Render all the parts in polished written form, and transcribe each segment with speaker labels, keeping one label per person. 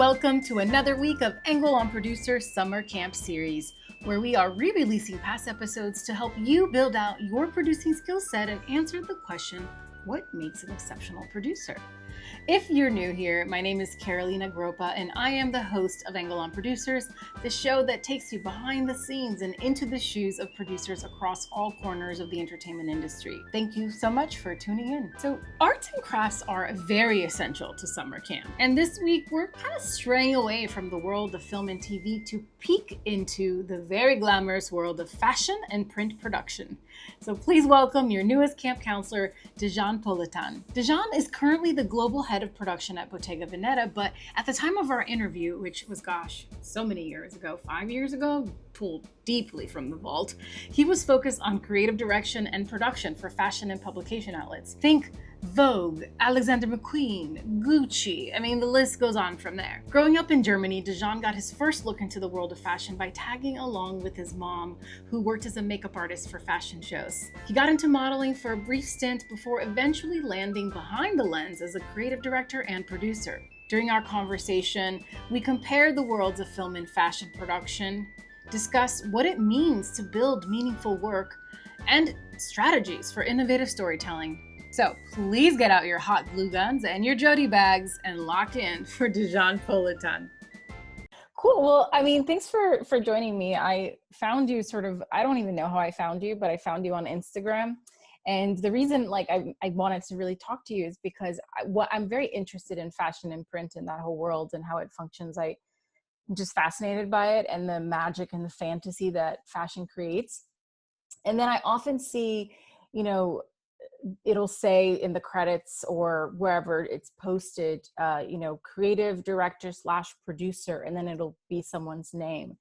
Speaker 1: Welcome to another week of Angle on Producer Summer Camp Series, where we are re-releasing past episodes to help you build out your producing skill set and answer the question, what makes an exceptional producer? If you're new here, my name is Carolina Gropa, and I am the host of Angle on Producers, the show that takes you behind the scenes and into the shoes of producers across all corners of the entertainment industry. Thank you so much for tuning in. So, arts and crafts are very essential to summer camp. And this week, we're kind of straying away from the world of film and TV to peek into the very glamorous world of fashion and print production. So please welcome your newest camp counselor, Dejan Poletan. Dejan is currently the global head of production at Bottega Veneta, but at the time of our interview, which was, so many years ago, 5 years ago, pulled deeply from the vault, he was focused on creative direction and production for fashion and publication outlets. Think Vogue, Alexander McQueen, Gucci, the list goes on from there. Growing up in Germany, Dejan got his first look into the world of fashion by tagging along with his mom, who worked as a makeup artist for fashion shows. He got into modeling for a brief stint before eventually landing behind the lens as a creative director and producer. During our conversation, we compared the worlds of film and fashion production, discussed what it means to build meaningful work, and strategies for innovative storytelling. So please get out your hot glue guns and your Jody bags and lock in for Dejan Poletan. Cool. Well, thanks for joining me. I found you I don't even know how I found you, but I found you on Instagram. And the reason I wanted to really talk to you is because I'm very interested in fashion and print and that whole world and how it functions. I'm just fascinated by it and the magic and the fantasy that fashion creates. And then I often see, it'll say in the credits or wherever it's posted, creative director / producer, and then it'll be someone's name.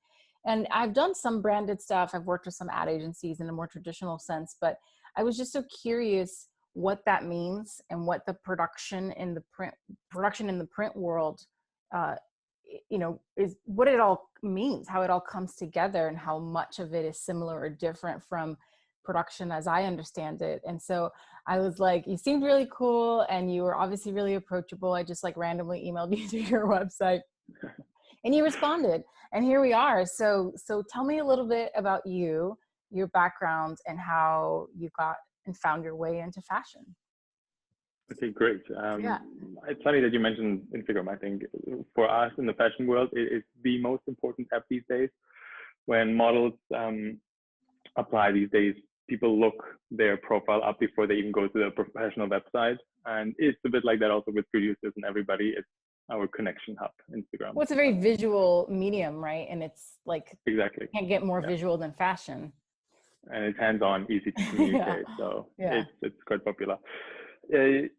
Speaker 1: And I've done some branded stuff. I've worked with some ad agencies in a more traditional sense, but I was just so curious what that means and what the production in the print world, is what it all means, how it all comes together, and how much of it is similar or different from production as I understand it. And so I was like, you seemed really cool and you were obviously really approachable. I just randomly emailed you through your website and you responded, and here we are. So tell me a little bit about you, your background, and how you got and found your way into fashion.
Speaker 2: Okay, great.
Speaker 1: Yeah.
Speaker 2: It's funny that you mentioned Instagram. I think for us in the fashion world, it is the most important app these days. When models apply these days, people look their profile up before they even go to the professional website. And it's a bit like that also with producers and everybody. It's our connection hub, Instagram.
Speaker 1: Well, it's a very visual medium, right? And it's
Speaker 2: exactly,
Speaker 1: can't get more visual than fashion.
Speaker 2: And it's hands-on, easy to communicate. So it's quite popular. It's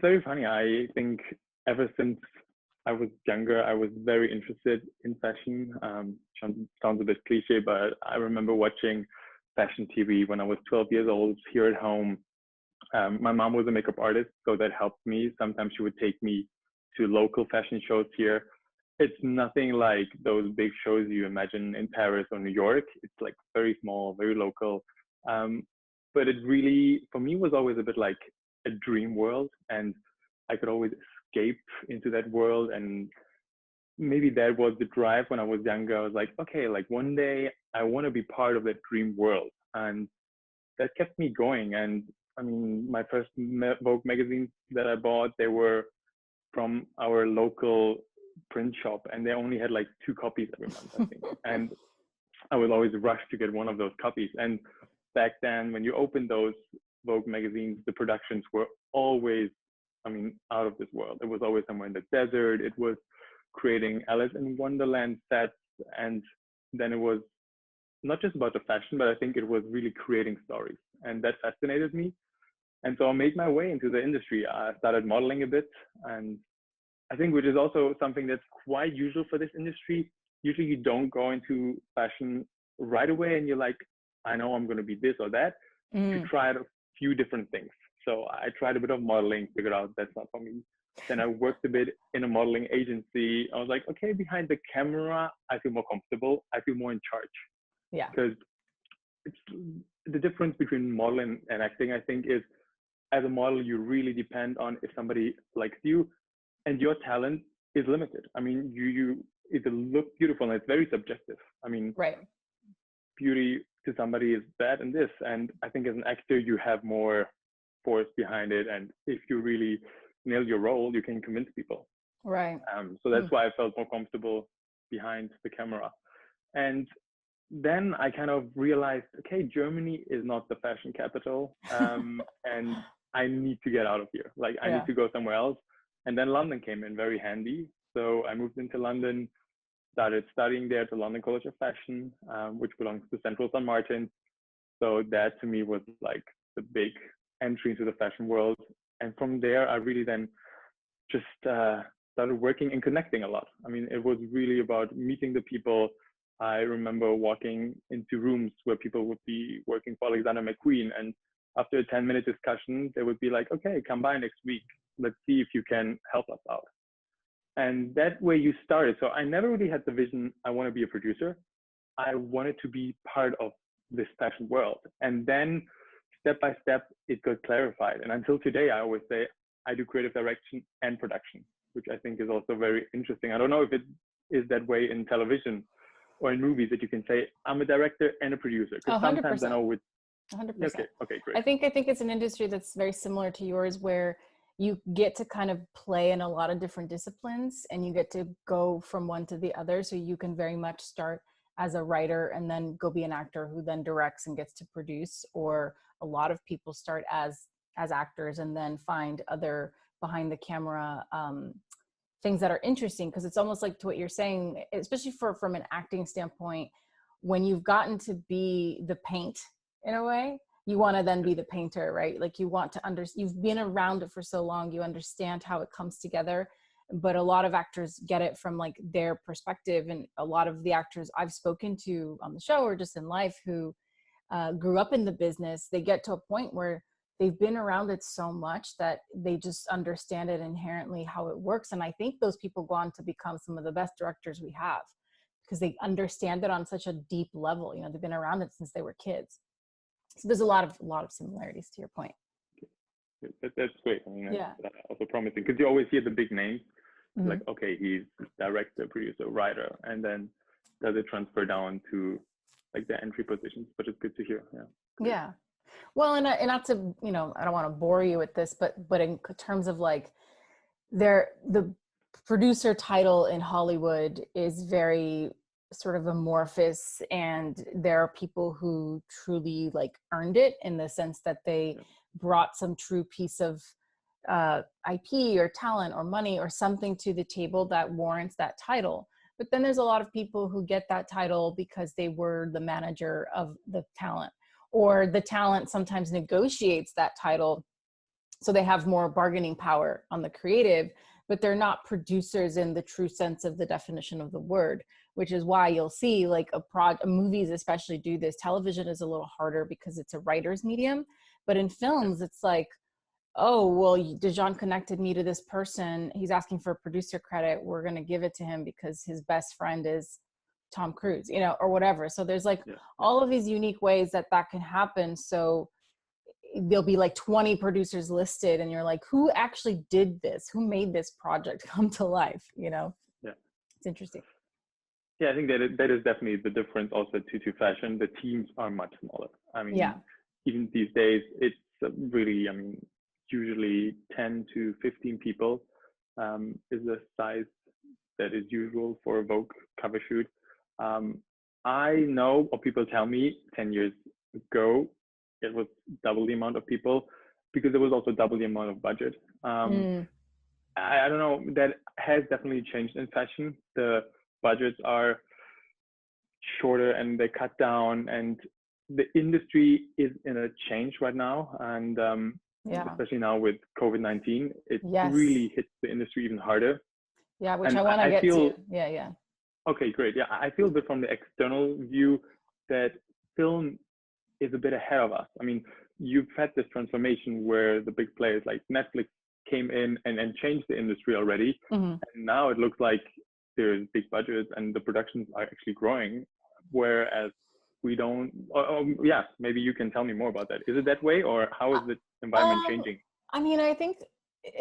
Speaker 2: very funny. I think ever since I was younger, I was very interested in fashion. Sounds a bit cliche, but I remember watching fashion TV when I was 12 years old here at home. My mom was a makeup artist, so that helped me. Sometimes she would take me to local fashion shows here. It's nothing like those big shows you imagine in Paris or New York. It's very small, very local. But it really, for me, was always a bit like a dream world, and I could always escape into that world. And maybe that was the drive when I was younger. I was like, okay, one day I want to be part of that dream world. And that kept me going. And my first Vogue magazines that I bought, they were from our local print shop, and they only had 2 copies every month, I think. And I was always rushed to get one of those copies. And back then, when you opened those Vogue magazines, the productions were always, out of this world. It was always somewhere in the desert. It was creating Alice in Wonderland sets. And then it was not just about the fashion, but I think it was really creating stories. And that fascinated me. And so I made my way into the industry. I started modeling a bit. And I think, which is also something that's quite usual for this industry. Usually you don't go into fashion right away and you're like, I know I'm going to be this or that. You try a few different things. So I tried a bit of modeling, figured out that's not for me. Then I worked a bit in a modeling agency. I was like, okay, behind the camera, I feel more comfortable. I feel more in charge.
Speaker 1: Yeah.
Speaker 2: Because it's the difference between modeling and acting, I think, is as a model, you really depend on if somebody likes you and your talent is limited. I mean, it look beautiful and it's very subjective. I mean,
Speaker 1: Right.
Speaker 2: beauty to somebody is that and this. And I think as an actor, you have more force behind it. And if you really nail your role, you can convince people.
Speaker 1: Right.
Speaker 2: So that's why I felt more comfortable behind the camera. And then I kind of realized, okay, Germany is not the fashion capital. And I need to get out of here. Like, I need to go somewhere else. And then London came in very handy. So I moved into London, started studying there at the London College of Fashion, which belongs to Central St. Martin's. So that to me was like the big entry into the fashion world. And from there, I really then just started working and connecting a lot. I mean, it was really about meeting the people. I remember walking into rooms where people would be working for Alexander McQueen, and after a 10-minute discussion, they would be like, okay, come by next week. Let's see if you can help us out. And that way you started. So I never really had the vision, I want to be a producer. I wanted to be part of this fashion world. And then step by step, it got clarified. And until today, I always say I do creative direction and production, which I think is also very interesting. I don't know if it is that way in television or in movies, that you can say, I'm a director and a producer. Because sometimes I know with
Speaker 1: 100%.
Speaker 2: Okay, great.
Speaker 1: I think it's an industry that's very similar to yours, where you get to kind of play in a lot of different disciplines and you get to go from one to the other. So you can very much start as a writer and then go be an actor who then directs and gets to produce, or a lot of people start as actors and then find other behind the camera things that are interesting, because it's almost like, to what you're saying, especially from an acting standpoint, when you've gotten to be the paint in a way, you want to then be the painter, right? Like, you want to you've been around it for so long, you understand how it comes together. But a lot of actors get it from like their perspective. And a lot of the actors I've spoken to on the show or just in life who grew up in the business, they get to a point where they've been around it so much that they just understand it inherently how it works. And I think those people go on to become some of the best directors we have, because they understand it on such a deep level. You know, they've been around it since they were kids. So there's a lot of similarities to your point.
Speaker 2: That's great. I mean, that's also promising, because you always hear the big names, like, okay, he's director, producer, writer, and then does it transfer down to like the entry positions? But it's good to hear.
Speaker 1: Yeah. Well, and not to, I don't want to bore you with this, but in terms of like the producer title in Hollywood is very sort of amorphous, and there are people who truly like earned it, in the sense that they brought some true piece of IP or talent or money or something to the table that warrants that title. But then there's a lot of people who get that title because they were the manager of the talent, or the talent sometimes negotiates that title, so they have more bargaining power on the creative, but they're not producers in the true sense of the definition of the word, which is why you'll see like movies especially do this. Television is a little harder because it's a writer's medium, but in films, it's like, oh, well, Dejan connected me to this person. He's asking for a producer credit. We're going to give it to him because his best friend is Tom Cruise, or whatever. So there's like all of these unique ways that can happen. So there'll be like 20 producers listed, and you're like, who actually did this? Who made this project come to life?
Speaker 2: Yeah.
Speaker 1: It's interesting.
Speaker 2: Yeah, I think that is definitely the difference also to fashion. The teams are much smaller. I mean, even these days, it's really, usually 10 to 15 people is the size that is usual for a Vogue cover shoot. I know, or people tell me 10 years ago, it was double the amount of people, because there was also double the amount of budget. I don't know, that has definitely changed in fashion. The budgets are shorter and they cut down, and the industry is in a change right now. And especially now with COVID-19, it really hits the industry even harder.
Speaker 1: Yeah, which I want to get to. Yeah.
Speaker 2: Okay, great. Yeah, I feel a bit from the external view that film is a bit ahead of us. I mean, you've had this transformation where the big players like Netflix came in and changed the industry already. And now it looks like there's big budgets and the productions are actually growing, whereas we don't. Maybe you can tell me more about that. Is it that way, or how is the environment changing?
Speaker 1: I mean, I think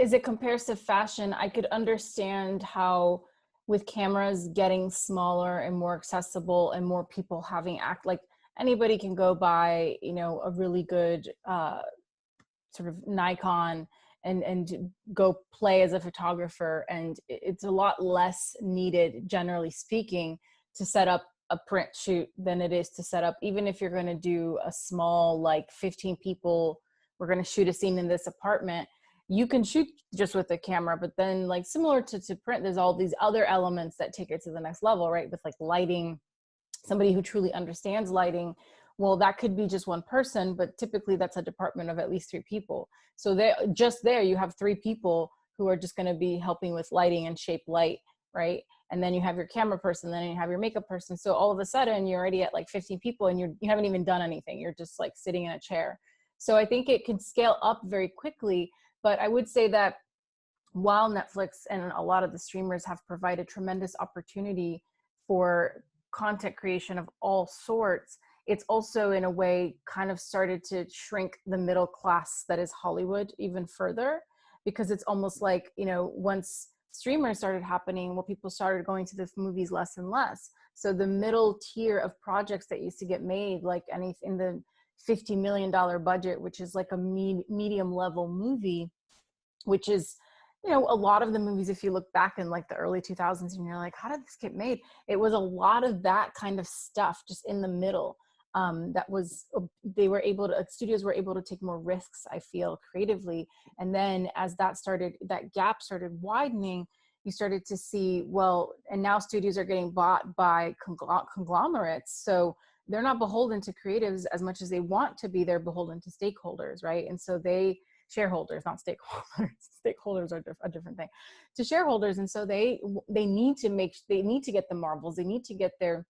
Speaker 3: as it compares to fashion, I could understand how with cameras getting smaller and more accessible and more people having like anybody can go buy, you know, a really good sort of Nikon and go play as a photographer. And it's a lot less needed, generally speaking, to set up a print shoot than it is to set up, even if you're going to do a small, like 15 people, we're going to shoot a scene in this apartment. You can shoot just with a camera, but then like similar to print, there's all these other elements that take it to the next level, right? With like lighting, somebody who truly understands lighting, well, that could be just one person, but typically that's a department of at least 3 people. So there you have 3 people who are just going to be helping with lighting and shape light, right? And then you have your camera person, then you have your makeup person. So all of a sudden you're already at like 15 people and you haven't even done anything. You're just like sitting in a chair. So I think it can scale up very quickly. But I would say that while Netflix and a lot of the streamers have provided tremendous opportunity for content creation of all sorts, it's also in a way kind of started to shrink the middle class that is Hollywood even further, because it's almost like, you know, once streamers started happening, well, people started going to the movies less and less. So the middle tier of projects that used to get made, like anything in the $50 million budget, which is like a medium level movie, which is, you know, a lot of the movies, if you look back in like the early 2000s and you're like, how did this get made? It was a lot of that kind of stuff just in the middle. That was, they were able to, studios were able to take more risks, I feel, creatively. And then as that gap started widening, you started to see, well, and now studios are getting bought by conglomerates. So they're not beholden to creatives as much as they want to be. They're beholden to stakeholders, right? And so shareholders, not stakeholders. Stakeholders are a different thing. To shareholders, and so they need to get the Marvels. They need to get their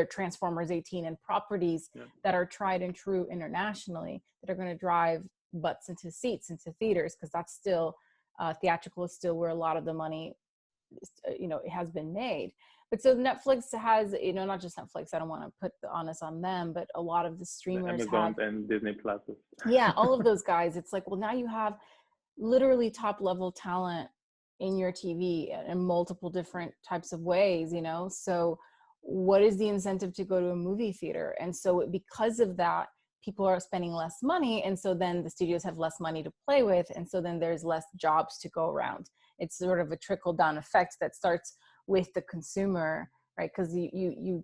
Speaker 3: Transformers 18 and properties that are tried and true internationally, that are going to drive butts into seats into theaters, because that's still theatrical is still where a lot of the money, you know, it has been made. But so Netflix has, you know, not just Netflix, I don't want to put the onus on them, but a lot of the streamers
Speaker 2: Amazon and Disney Plus.
Speaker 3: Yeah, all of those guys. It's like, well, now you have literally top level talent in your TV in multiple different types of ways, you know? So what is the incentive to go to a movie theater? And so because of that, people are spending less money. And so then the studios have less money to play with. And so then there's less jobs to go around. It's sort of a trickle down effect that starts with the consumer, right? Because you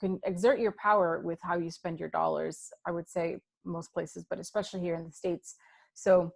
Speaker 3: can exert your power with how you spend your dollars, I would say most places, but especially here in the States. So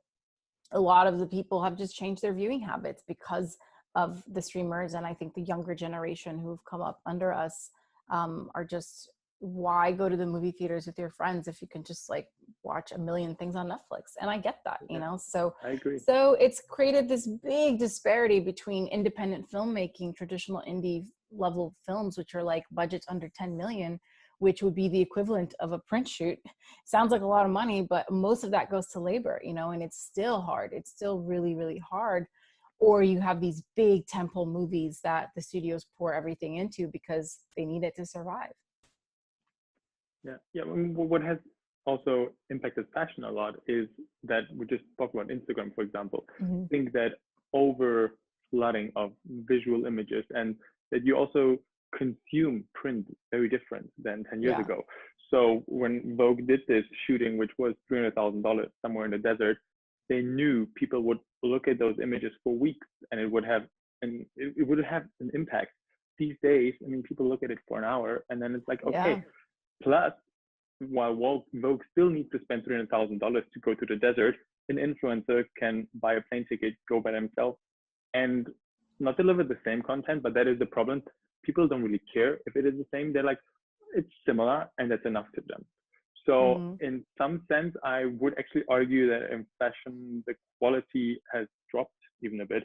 Speaker 3: a lot of the people have just changed their viewing habits because of the streamers. And I think the younger generation who've come up under us are just, why go to the movie theaters with your friends if you can just like watch a million things on Netflix? And I get that, you know, so
Speaker 2: I agree.
Speaker 3: So it's created this big disparity between independent filmmaking, traditional indie level films, which are like budgets under 10 million, which would be the equivalent of a print shoot. Sounds like a lot of money, but most of that goes to labor, you know, and it's still hard. It's still really, really hard. Or you have these big tentpole movies that the studios pour everything into because they need it to survive.
Speaker 2: Yeah. What has also impacted fashion a lot is that we just talked about Instagram, for example.
Speaker 3: Mm-hmm.
Speaker 2: I think that over flooding of visual images, and that you also consume print very different than 10 years ago. So when Vogue did this shooting, which was $300,000 somewhere in the desert, they knew people would look at those images for weeks, and it would have an impact. These days, I mean, people look at it for an hour, and then it's like, okay. Plus, while Vogue still needs to spend $300,000 to go to the desert, an influencer can buy a plane ticket, go by themselves, and not deliver the same content. But that is the problem. People don't really care if it is the same. They're like, it's similar, and that's enough to them. So in some sense, I would actually argue that in fashion, the quality has dropped even a bit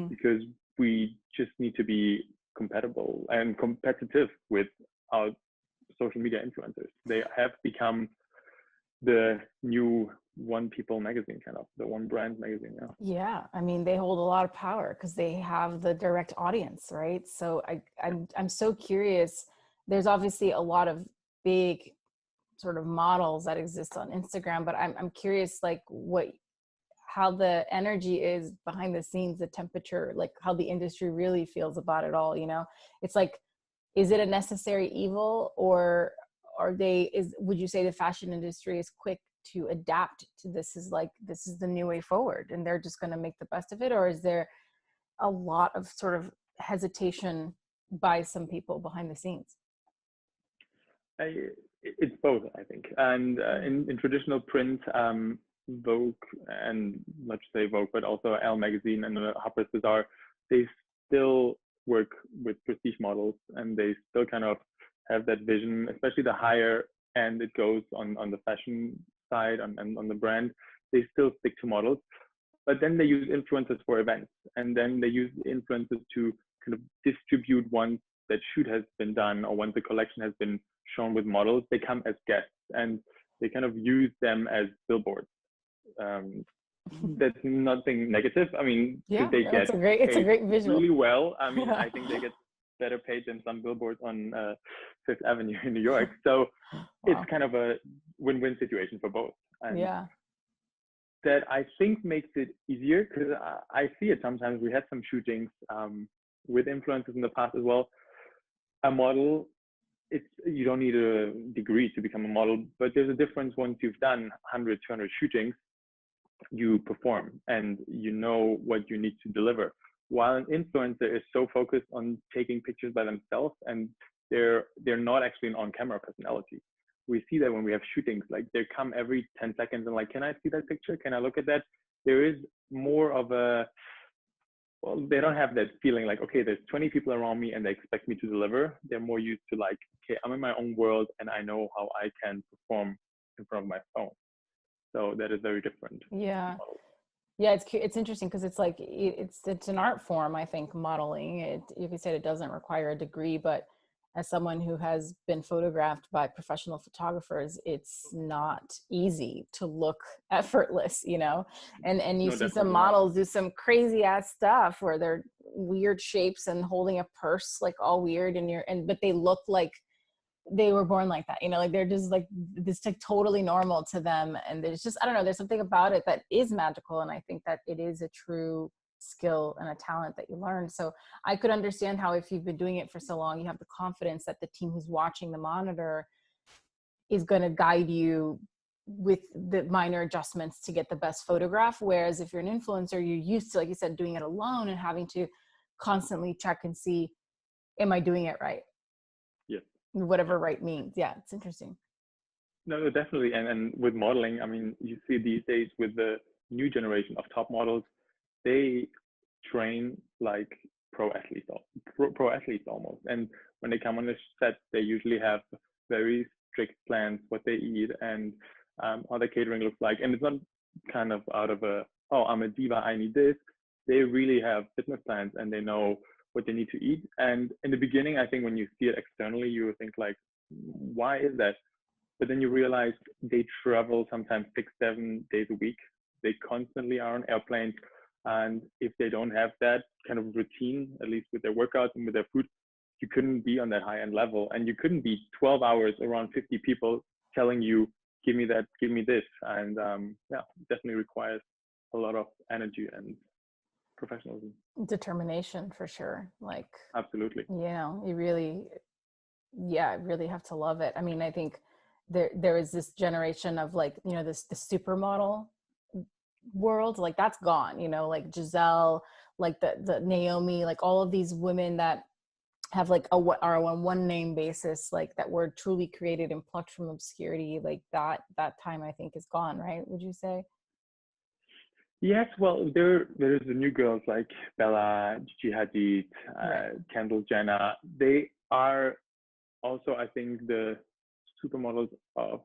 Speaker 2: because we just need to be compatible and competitive with our social media influencers. They have become the new one people magazine, kind of the one brand magazine.
Speaker 3: Yeah, I mean, they hold a lot of power because they have the direct audience, right? So I'm so curious. There's obviously a lot of big sort of models that exist on Instagram, but I'm curious, like, how the energy is behind the scenes, the temperature, like how the industry really feels about it all, you know? It's like, is it a necessary evil, or would you say the fashion industry is quick to adapt to this is the new way forward and they're just going to make the best of it? Or is there a lot of sort of hesitation by some people behind the scenes?
Speaker 2: It's both, I think. And in traditional print, Vogue, and not to say Vogue, but also Elle magazine and Harper's Bazaar, they still work with prestige models, and they still kind of have that vision, especially the higher end it goes on the fashion side and on the brand, they still stick to models. But then they use influencers for events, and then they use influencers to kind of distribute once that shoot has been done or once the collection has been shown with models. They come as guests and they kind of use them as billboards. That's nothing negative. I mean,
Speaker 3: yeah,
Speaker 2: they get
Speaker 3: it's a great visual.
Speaker 2: Really well. I mean, I think they get better paid than some billboards on Fifth Avenue in New York. So it's kind of a win-win situation for both. And that I think makes it easier, because I see it sometimes. We had some shootings with influencers in the past as well. A model, you don't need a degree to become a model, but there's a difference once you've done 100, 200 shootings, you perform and you know what you need to deliver. While an influencer is so focused on taking pictures by themselves, and they're not actually an on-camera personality. We see that when we have shootings, like they come every 10 seconds and like, can I see that picture? Can I look at that? There is more of they don't have that feeling like, okay, there's 20 people around me and they expect me to deliver. They're more used to like, okay, I'm in my own world and I know how I can perform in front of my phone. So that is very different.
Speaker 3: Yeah. Yeah, it's interesting because it's like, it's an art form, I think, modeling. You could say it doesn't require a degree, but as someone who has been photographed by professional photographers, it's not easy to look effortless, you know? And you see some models do some crazy ass stuff where they're weird shapes and holding a purse, like all weird, but they look like they were born like that, you know, like they're just like this, like totally normal to them. And there's just, I don't know, there's something about it that is magical. And I think that it is a true skill and a talent that you learn. So I could understand how, if you've been doing it for so long, you have the confidence that the team who's watching the monitor is going to guide you with the minor adjustments to get the best photograph. Whereas if you're an influencer, you're used to, like you said, doing it alone and having to constantly check and see, am I doing it right?
Speaker 2: Yeah.
Speaker 3: Whatever right means. Yeah, it's interesting.
Speaker 2: No, definitely. And with modeling, I mean, you see these days with the new generation of top models, they train like pro athletes almost. And when they come on the set, they usually have very strict plans, what they eat and how the catering looks like. And it's not kind of out of I'm a diva, I need this. They really have fitness plans and they know what they need to eat. And in the beginning, I think when you see it externally, you think like, why is that? But then you realize they travel sometimes 6-7 days a week. They constantly are on airplanes. And if they don't have that kind of routine, at least with their workouts and with their food, you couldn't be on that high end level. And you couldn't be 12 hours around 50 people telling you, give me that, give me this. And definitely requires a lot of energy and professionalism.
Speaker 3: Determination, for sure. Like,
Speaker 2: absolutely.
Speaker 3: You know, you really have to love it. I mean, I think there is this generation of like, you know, the supermodel world, like that's gone, you know, like Giselle, like the Naomi, like all of these women that have like are on one name basis, like that were truly created and plucked from obscurity. Like that time I think is gone, right? Would you say?
Speaker 2: Yes, well, there's the new girls like Bella, Gigi Hadid, Kendall Jenner. They are also, I think, the supermodels of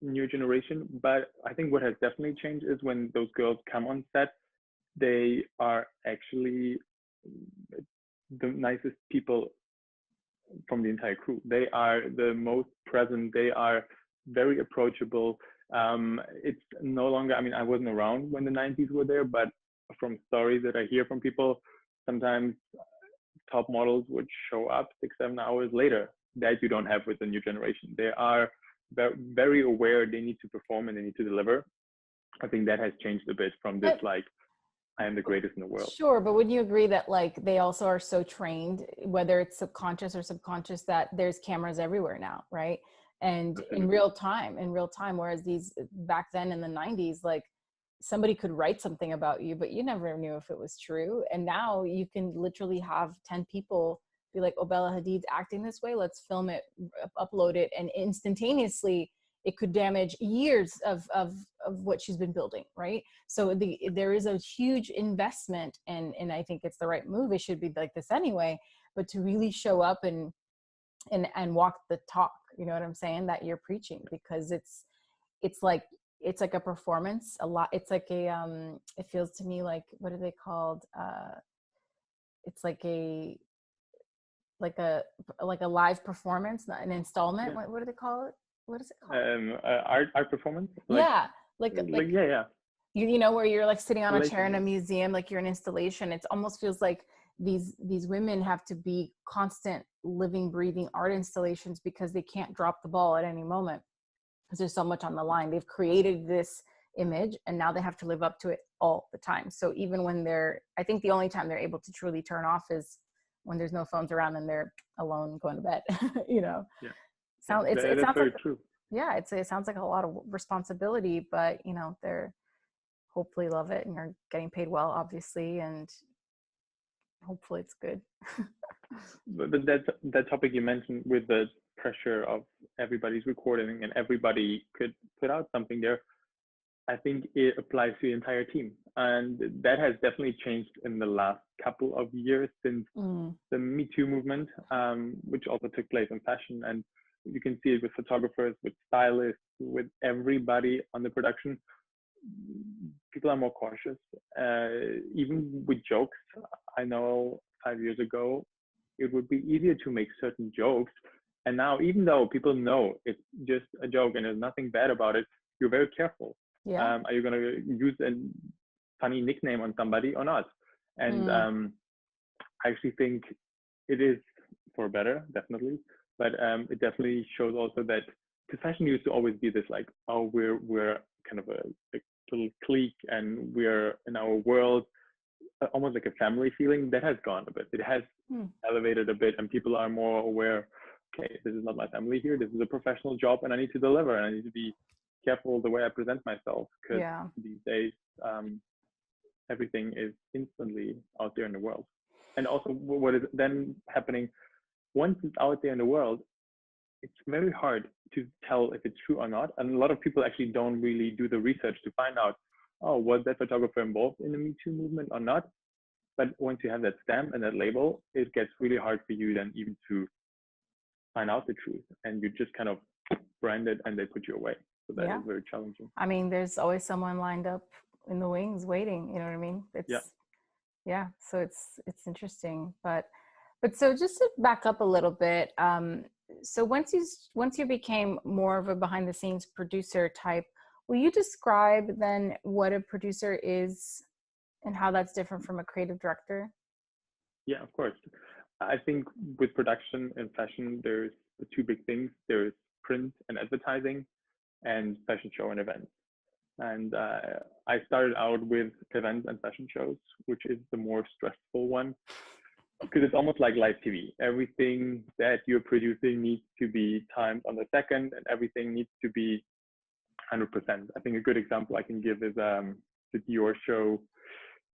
Speaker 2: new generation. But I think what has definitely changed is when those girls come on set, they are actually the nicest people from the entire crew. They are the most present. They are very approachable. It's no longer, I mean, I wasn't around when the 90s were there, but from stories that I hear from people, sometimes top models would show up 6-7 hours later. That you don't have with the new generation. They are very aware they need to perform and they need to deliver. I think that has changed a bit from this, like, I am the greatest in the world.
Speaker 3: Sure, but wouldn't you agree that like they also are so trained, whether it's subconscious or subconscious, that there's cameras everywhere now, right? And in real time, whereas these back then in the 90s, like somebody could write something about you, but you never knew if it was true. And now you can literally have 10 people be like, oh, Bella Hadid's acting this way, let's film it, upload it, and instantaneously it could damage years of what she's been building, right? So there is a huge investment, and I think it's the right move. It should be like this anyway, but to really show up and walk the talk, you know what I'm saying, that you're preaching, because it's like a performance a lot. It's like a it feels to me like, what are they called? It's like a live performance, not an installment.
Speaker 2: Yeah.
Speaker 3: What do they call it? What is it called?
Speaker 2: Art performance.
Speaker 3: Yeah,
Speaker 2: yeah.
Speaker 3: You know, where you're like sitting on a chair in a
Speaker 2: Installation.
Speaker 3: museum, like you're an installation. It almost feels like these women have to be constant living, breathing art installations, because they can't drop the ball at any moment, because there's so much on the line. They've created this image and now they have to live up to it all the time. So even when I think the only time they're able to truly turn off is when there's no phones around and they're alone going to bed. You know.
Speaker 2: Yeah.
Speaker 3: It
Speaker 2: That's
Speaker 3: sounds
Speaker 2: very
Speaker 3: like,
Speaker 2: true.
Speaker 3: yeah, it sounds like a lot of responsibility, but you know, they're hopefully love it and are getting paid well, obviously, and hopefully it's good.
Speaker 2: But that topic you mentioned, with the pressure of everybody's recording and everybody could put out something there, I think it applies to the entire team. And that has definitely changed in the last couple of years since the Me Too movement, which also took place in fashion. And you can see it with photographers, with stylists, with everybody on the production. People are more cautious, even with jokes. I know 5 years ago, it would be easier to make certain jokes. And now, even though people know it's just a joke and there's nothing bad about it, you're very careful.
Speaker 3: Yeah.
Speaker 2: Are you going to use a funny nickname on somebody or not? And I actually think it is for better, definitely. But it definitely shows also that, because fashion used to always be this like, oh, we're kind of a little clique and we're in our world, almost like a family feeling. That has gone a bit. It has elevated a bit, and people are more aware. Okay, this is not my family here. This is a professional job, and I need to deliver, and I need to be careful the way I present myself, because these days everything is instantly out there in the world. And also, what is then happening once it's out there in the world, it's very hard to tell if it's true or not. And a lot of people actually don't really do the research to find out, oh, was that photographer involved in the Me Too movement or not? But once you have that stamp and that label, it gets really hard for you then even to find out the truth, and you just kind of brand it and they put you away. So that is very challenging.
Speaker 3: I mean, there's always someone lined up in the wings waiting, you know what I mean? So it's interesting. But so just to back up a little bit, so once you became more of a behind the scenes producer type, will you describe then what a producer is and how that's different from a creative director?
Speaker 2: Yeah, of course. I think with production and fashion, there's the two big things. There's print and advertising, and fashion show and events. And I started out with events and fashion shows, which is the more stressful one, because it's almost like live TV. Everything that you're producing needs to be timed on the second, and everything needs to be 100%. I think a good example I can give is the Dior show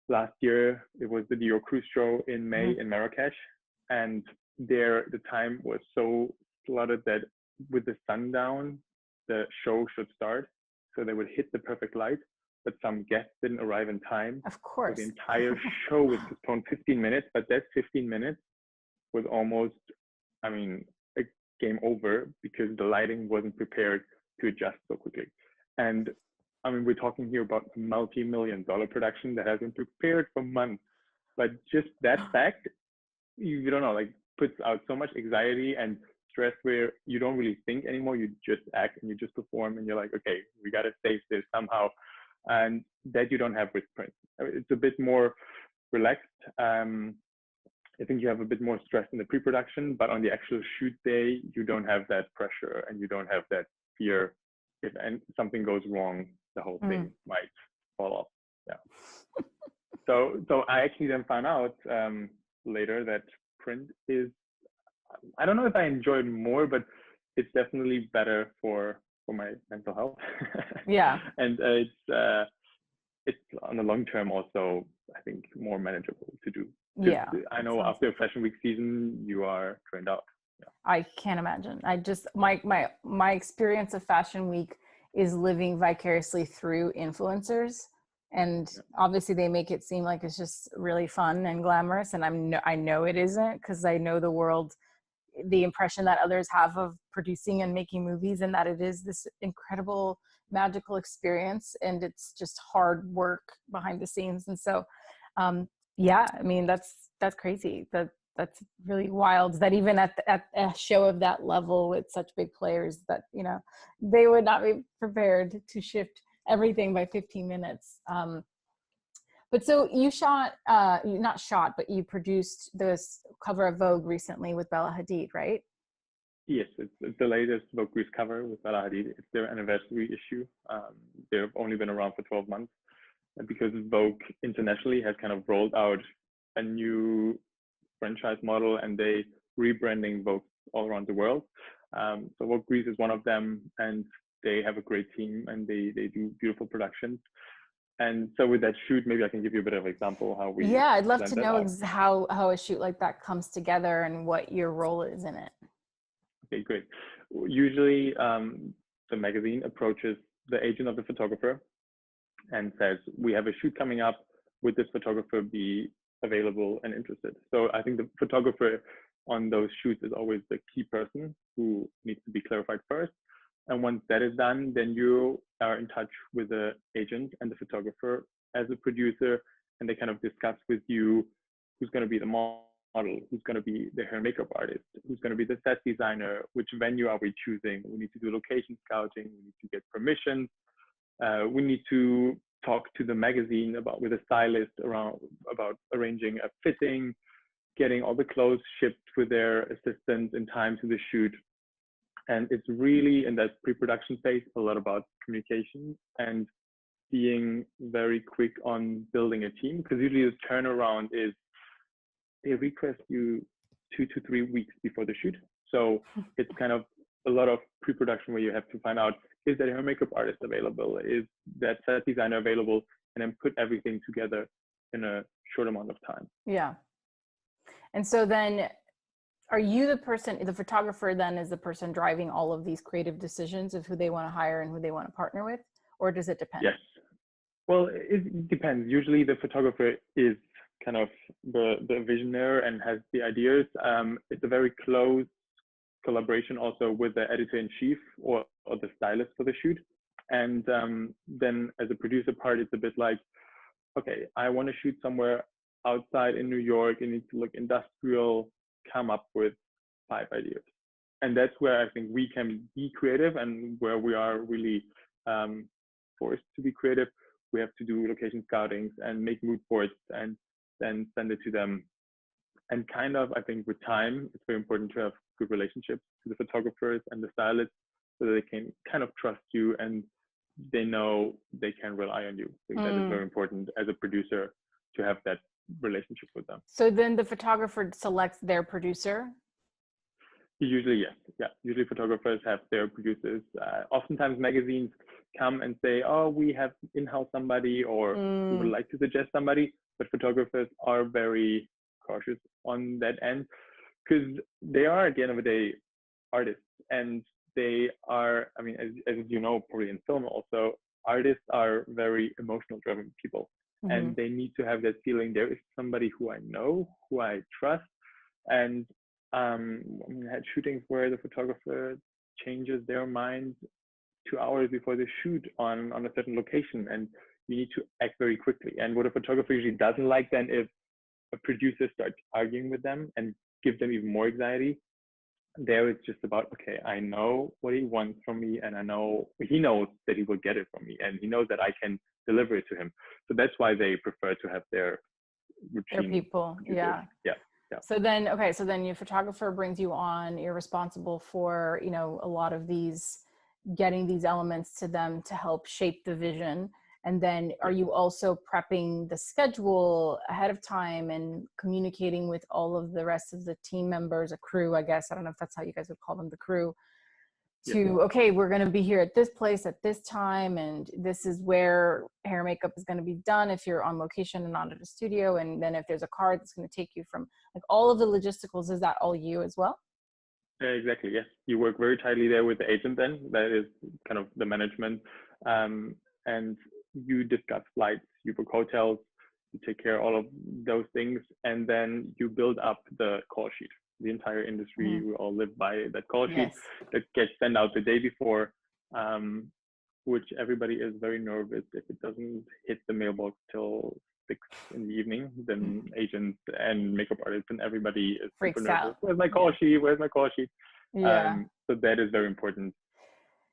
Speaker 2: last year. It was the Dior cruise show in May in Marrakesh. And there, the time was so slotted that with the sundown, the show should start. So they would hit the perfect light, but some guests didn't arrive in time.
Speaker 3: Of course.
Speaker 2: So the entire show was postponed 15 minutes, but that 15 minutes was almost, I mean, a game over, because the lighting wasn't prepared to adjust so quickly. And I mean, we're talking here about a multi-million-dollar production that has been prepared for months. But just that fact, you don't know, like, puts out so much anxiety and stress, where you don't really think anymore. You just act and you just perform, and you're like, okay, we got to save this somehow. And that you don't have with print. It's a bit more relaxed. I think you have a bit more stress in the pre-production, but on the actual shoot day, you don't have that pressure and you don't have that fear if something goes wrong the whole thing might fall off. Yeah. So I actually then found out later that print is, I don't know if I enjoy it more, but it's definitely better for my mental health.
Speaker 3: Yeah.
Speaker 2: And it's on the long term also, I think, more manageable to do.
Speaker 3: Yeah.
Speaker 2: I know after a fashion week season, you are trained out. Yeah.
Speaker 3: I can't imagine. I just, my experience of fashion week is living vicariously through influencers. And obviously they make it seem like it's just really fun and glamorous. And I know it isn't, because I know the world, the impression that others have of producing and making movies, and that it is this incredible magical experience, and it's just hard work behind the scenes. And so yeah, I mean, that's crazy. That's really wild that even at a show of that level with such big players, that, you know, they would not be prepared to shift everything by 15 minutes. But so you not shot, but you produced this cover of Vogue recently with Bella Hadid, right?
Speaker 2: Yes, it's the latest Vogue Greece cover with Bella Hadid. It's their anniversary issue. They've only been around for 12 months. And because Vogue internationally has kind of rolled out a new franchise model, and they rebranding Vogue all around the world. So Vogue Greece is one of them, and they have a great team, and they do beautiful productions. And so with that shoot, maybe I can give you a bit of example how we.
Speaker 3: Yeah, I'd love to know how a shoot like that comes together and what your role is in it.
Speaker 2: Okay, great. Usually the magazine approaches the agent of the photographer and says, we have a shoot coming up, would this photographer be available and interested? So I think the photographer on those shoots is always the key person who needs to be clarified first. And once that is done, then you are in touch with the agent and the photographer as a producer, and they kind of discuss with you who's going to be the model, who's going to be the hair and makeup artist, who's going to be the set designer, which venue are we choosing? We need to do location scouting, we need to get permission, we need to talk to the magazine with a stylist about arranging a fitting, getting all the clothes shipped with their assistants in time to the shoot. And it's really in that pre-production phase a lot about communication and being very quick on building a team, because usually the turnaround is they request you 2 to 3 weeks before the shoot. So it's kind of a lot of pre-production where you have to find out, is that hair makeup artist available? Is that set designer available? And then put everything together in a short amount of time.
Speaker 3: Yeah. And so then are you the photographer then is the person driving all of these creative decisions of who they want to hire and who they want to partner with? Or does it depend?
Speaker 2: Yes. Well, it depends. Usually the photographer is kind of the visionary and has the ideas. It's a very close collaboration also with the editor-in-chief or the stylist for the shoot. And then as a producer part, it's a bit like, okay, I want to shoot somewhere outside in New York. It needs to look industrial, come up with 5 ideas. And that's where I think we can be creative, and where we are really forced to be creative. We have to do location scoutings and make mood boards and then send it to them. And kind of, I think with time, it's very important to have good relationships to the photographers and the stylists, so that they can kind of trust you and they know they can rely on you. I think that is very important as a producer, to have that relationship with them.
Speaker 3: So then the photographer selects their producer?
Speaker 2: Usually, yes. Yeah. Usually photographers have their producers. Oftentimes magazines come and say, oh, we have in-house somebody, or we would like to suggest somebody, but photographers are very cautious on that end, because they are, at the end of the day, artists. And they are, I mean, as you know, probably in film also, artists are very emotional driven people. And they need to have that feeling, there is somebody who I know, who I trust. And I had shootings where the photographer changes their mind 2 hours before the shoot on a certain location, and you need to act very quickly. And what a photographer usually doesn't like then is a producer starts arguing with them and gives them even more anxiety. There it's just about, okay, I know what he wants from me, and I know he knows that he will get it from me, and he knows that I can deliver it to him. So that's why they prefer to have their routine.
Speaker 3: Their people, yeah.
Speaker 2: Yeah. Yeah.
Speaker 3: So then, okay, so then your photographer brings you on, you're responsible for, you know, a lot of these getting these elements to them to help shape the vision? And then are you also prepping the schedule ahead of time and communicating with all of the rest of the team members, a crew, I guess, I don't know if that's how you guys would call them, the crew, to, okay, we're going to be here at this place at this time, and this is where hair and makeup is going to be done if you're on location and not at a studio, and then if there's a car that's going to take you from, like, all of the logisticals, is that all you as well?
Speaker 2: Exactly, yes. You work very tightly there with the agent then, that is kind of the management, and you discuss flights, you book hotels, you take care of all of those things, and then you build up the call sheet. The entire industry, we all live by that call sheet that gets sent out the day before, which everybody is very nervous if it doesn't hit the mailbox till 6 in the evening. Then agents and makeup artists and everybody is
Speaker 3: freaks
Speaker 2: super nervous.
Speaker 3: Out.
Speaker 2: Where's my call sheet? Where's my call sheet?
Speaker 3: Yeah.
Speaker 2: So that is very important.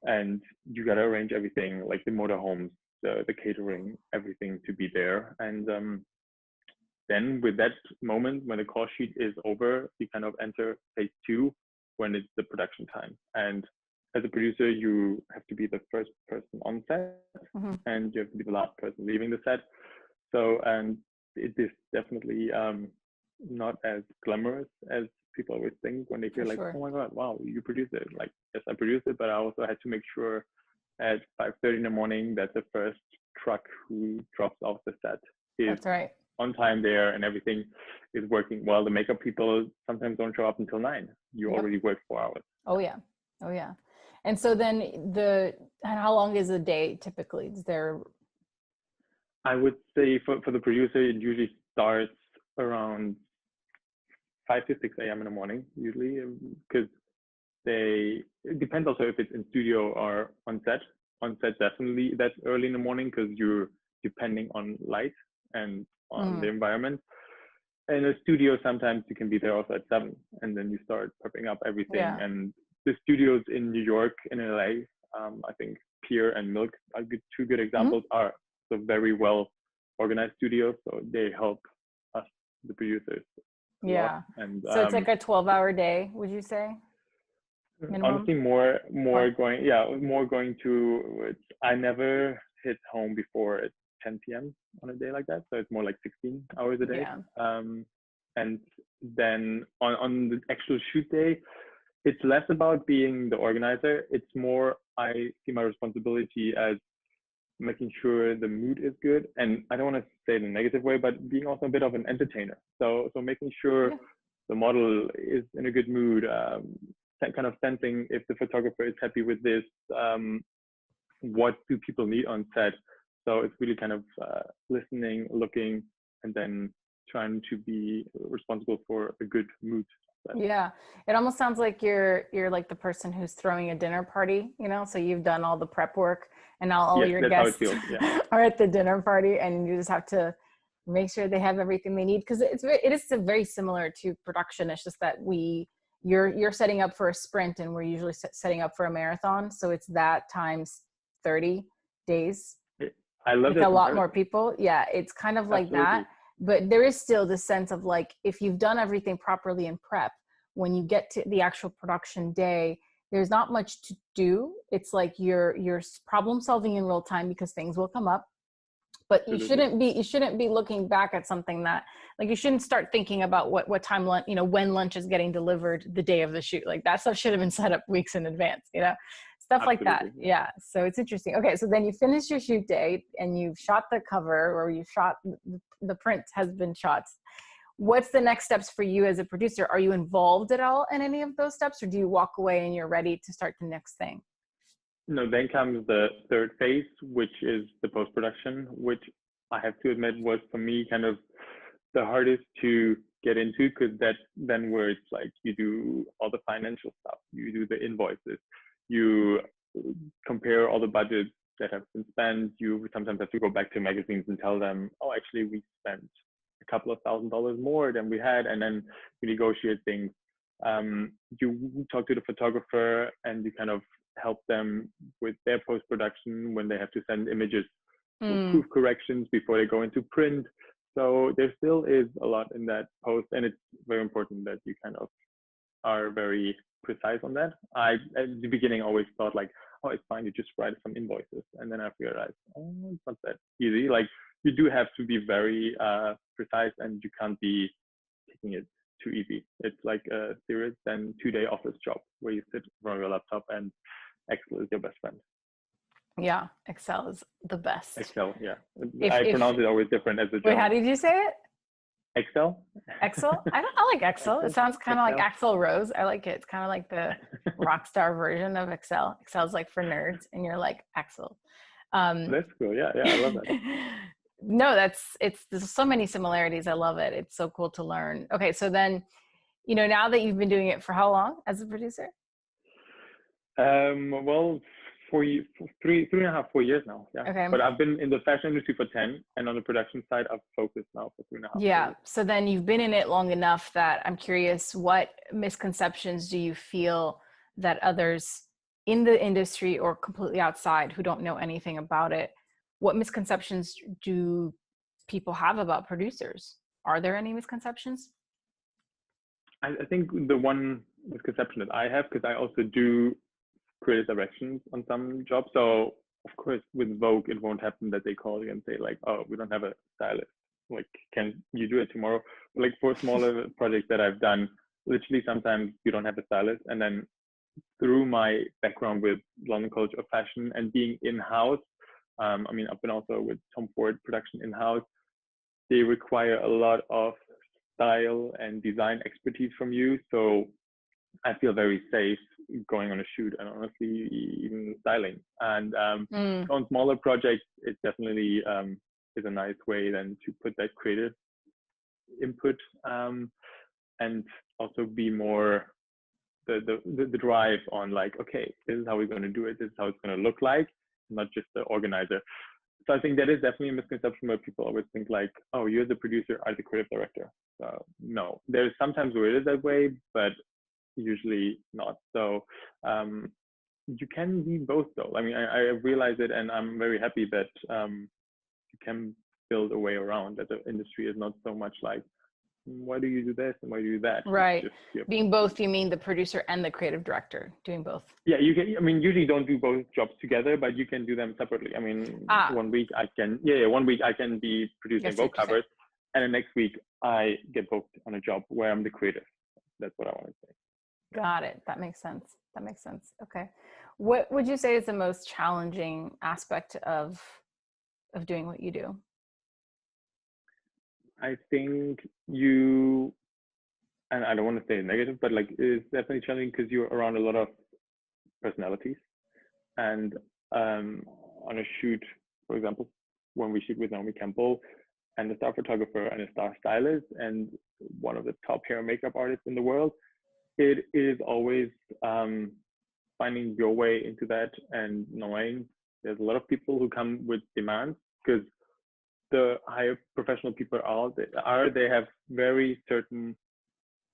Speaker 2: And you got to arrange everything, like the motorhomes, the catering, everything to be there. And then with that moment, when the call sheet is over, you kind of enter phase 2, when it's the production time. And as a producer, you have to be the first person on set, and you have to be the last person leaving the set. So, and it is definitely not as glamorous as people always think when they feel like, oh my God, wow, you produced it. Like, yes, I produced it, but I also had to make sure at 5:30 in the morning that the first truck who drops off the set is on time there, and everything is working well. The makeup people sometimes don't show up until 9. You already work 4 hours.
Speaker 3: Oh yeah. And so then and how long is a day typically? Is there?
Speaker 2: I would say for the producer, it usually starts around 5 to 6 a.m. in the morning, usually, because it depends also if it's in studio or on set. On set, definitely that's early in the morning, because you're depending on light and on the environment. In a studio, sometimes you can be there also at 7, and then you start prepping up everything. And the studios in New York and LA, I think Pier and Milk are two good examples, are so very well organized studios. So they help us, the producers. And
Speaker 3: so it's like a 12-hour day, would you say? Minimum?
Speaker 2: Honestly, more going to, I never hit home before 10 p.m. on a day like that. So it's more like 16 hours a day. And then on the actual shoot day, it's less about being the organizer. It's more, I see my responsibility as making sure the mood is good. And I don't want to say it in a negative way, but being also a bit of an entertainer. So making sure the model is in a good mood, kind of sensing if the photographer is happy with this, what do people need on set. So it's really kind of listening, looking, and then trying to be responsible for a good mood.
Speaker 3: Yeah, it almost sounds like you're like the person who's throwing a dinner party, you know, so you've done all the prep work, and now all your guests are at the dinner party, and you just have to make sure they have everything they need, because it is very similar to production. It's just that you're setting up for a sprint, and we're usually setting up for a marathon, so it's that times 30 days.
Speaker 2: I love
Speaker 3: with a lot more people. Yeah, it's kind of like that. But there is still this sense of like, if you've done everything properly in prep, when you get to the actual production day, there's not much to do. It's like you're problem solving in real time, because things will come up. But you shouldn't be looking back at something that, like, you shouldn't start thinking about what time lunch, you know, when lunch is getting delivered the day of the shoot. Like, that stuff should have been set up weeks in advance, you know, stuff like that. Yeah. So it's interesting. Okay. So then you finish your shoot day and you've shot the cover, or you've shot the print has been shot. What's the next steps for you as a producer? Are you involved at all in any of those steps, or do you walk away and you're ready to start the next thing?
Speaker 2: No, then comes the third phase, which is the post-production, which I have to admit was for me kind of the hardest to get into, because that's then where it's like you do all the financial stuff, you do the invoices, you compare all the budgets that have been spent. You sometimes have to go back to magazines and tell them, oh, actually we spent a couple of $1,000s more than we had, and then you negotiate things. You talk to the photographer and you kind of help them with their post-production when they have to send images for proof corrections before they go into print. So there still is a lot in that post, and it's very important that you kind of are very precise on that. I, at the beginning, always thought like, oh, it's fine, you just write some invoices. And then I realized, oh, it's not that easy. Like, you do have to be very precise, and you can't be taking it too easy. It's like a serious then 2-day office job where you sit in front of your laptop and Excel is your best friend.
Speaker 3: Yeah, Excel is the best.
Speaker 2: Excel, yeah. I pronounce it always different as a German.
Speaker 3: Wait, how did you say it?
Speaker 2: Excel?
Speaker 3: Excel? I like Excel. It sounds kind of like Axl Rose. I like it. It's kind of like the rock star version of Excel. Excel's like for nerds, and you're like Axl.
Speaker 2: That's cool. Yeah, I love that.
Speaker 3: No, there's so many similarities. I love it. It's so cool to learn. Okay, so then, now that you've been doing it for how long as a producer?
Speaker 2: Well, 3.5, 4 years now. Yeah.
Speaker 3: Okay.
Speaker 2: But I've been in the fashion industry for 10, and on the production side, I've focused now for 3.5
Speaker 3: Yeah.
Speaker 2: years.
Speaker 3: So then you've been in it long enough that I'm curious, what misconceptions do you feel that others in the industry or completely outside who don't know anything about it, what misconceptions do people have about producers? Are there any misconceptions?
Speaker 2: I think the one misconception that I have, because I also do creative directions on some jobs. So of course, with Vogue, it won't happen that they call you and say like, oh, we don't have a stylist. Like, can you do it tomorrow? Like for smaller projects that I've done, literally sometimes you don't have a stylist. And then through my background with London College of Fashion and being in-house, I mean, I've been also with Tom Ford production in-house. They require a lot of style and design expertise from you. So I feel very safe going on a shoot and honestly even styling. And on smaller projects, it definitely is a nice way then to put that creative input and also be more the drive on like, okay, this is how we're going to do it. This is how it's going to look like, not just the organizer. So I think that is definitely a misconception where people always think like, oh, you're the producer, I'm the creative director. So no, there's sometimes where it is that way, but usually not. So you can be both though. I mean, I realize it, and I'm very happy that you can build a way around that. The industry is not so much like, why do you do this and why do you do that?
Speaker 3: Right. Being both, you mean the producer and the creative director, doing both?
Speaker 2: Yeah, you can. I mean, usually don't do both jobs together, but you can do them separately. I mean, 1 week I can, 1 week I can be producing both covers, and the next week I get booked on a job where I'm the creative. That's what I want to say.
Speaker 3: Got it. That makes sense. Okay. What would you say is the most challenging aspect of doing what you do?
Speaker 2: I think you, and I don't want to say negative, but like it's definitely challenging because you're around a lot of personalities. And on a shoot, for example, when we shoot with Naomi Campbell and a star photographer and a star stylist and one of the top hair and makeup artists in the world, it is always finding your way into that and knowing there's a lot of people who come with demands, because the higher professional people they have very certain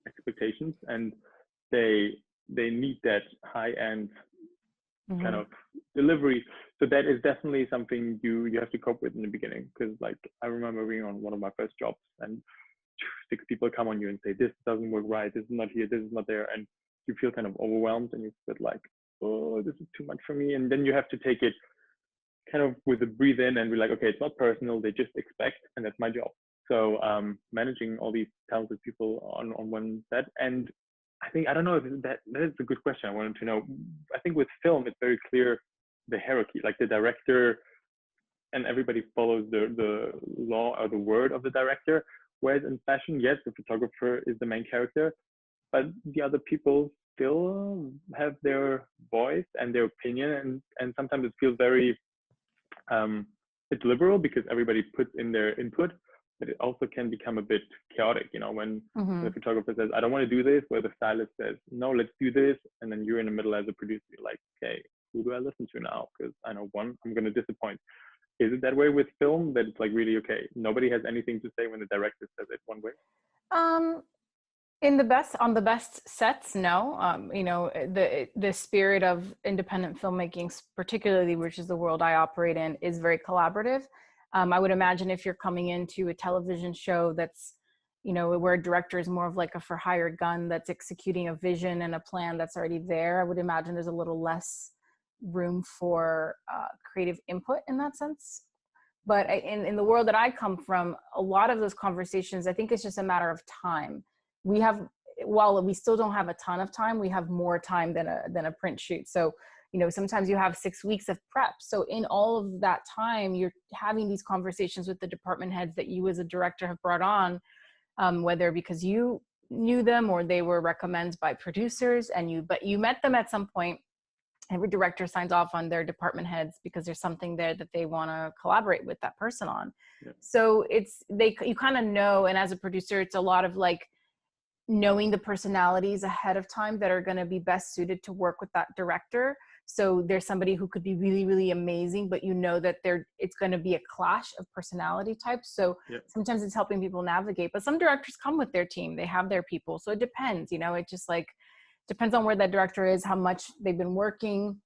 Speaker 2: expectations, and they need that high end kind of delivery. So that is definitely something you have to cope with in the beginning, because like I remember being on one of my first jobs and 6 people come on you and say, this doesn't work right, this is not here, this is not there, and you feel kind of overwhelmed and you feel like, oh, this is too much for me. And then you have to take it kind of with a breathe in and be like, okay, it's not personal, they just expect, and that's my job. So managing all these talented people on one set. And I don't know if that is a good question. I wanted to know. I think with film, it's very clear the hierarchy, like the director and everybody follows the law or the word of the director. Whereas in fashion, yes, the photographer is the main character, but the other people still have their voice and their opinion. And sometimes it feels very, it's liberal because everybody puts in their input, but it also can become a bit chaotic, when the photographer says, I don't want to do this, where the stylist says, no, let's do this. And then you're in the middle as a producer, you're like, okay, who do I listen to now? Because I know one, I'm going to disappoint. Is it that way with film, that it's like really, okay, nobody has anything to say when the director says it one way?
Speaker 3: On the best sets, no. The spirit of independent filmmaking, particularly, which is the world I operate in, is very collaborative. I would imagine if you're coming into a television show that's, you know, where a director is more of like a for hire gun that's executing a vision and a plan that's already there. I would imagine there's a little less room for creative input in that sense. But in the world that I come from, a lot of those conversations, I think it's just a matter of time. We have, while we still don't have a ton of time, we have more time than a print shoot. So, you know, sometimes you have 6 weeks of prep. So in all of that time, you're having these conversations with the department heads that you as a director have brought on, whether because you knew them or they were recommended by producers, but you met them at some point. Every director signs off on their department heads because there's something there that they want to collaborate with that person on. Yeah. So you kind of know, and as a producer, it's a lot of like knowing the personalities ahead of time that are going to be best suited to work with that director. So there's somebody who could be really, really amazing, but you know that it's going to be a clash of personality types. So sometimes it's helping people navigate, but some directors come with their team, they have their people. So it depends, you know, it just like depends on where that director is, how much they've been working.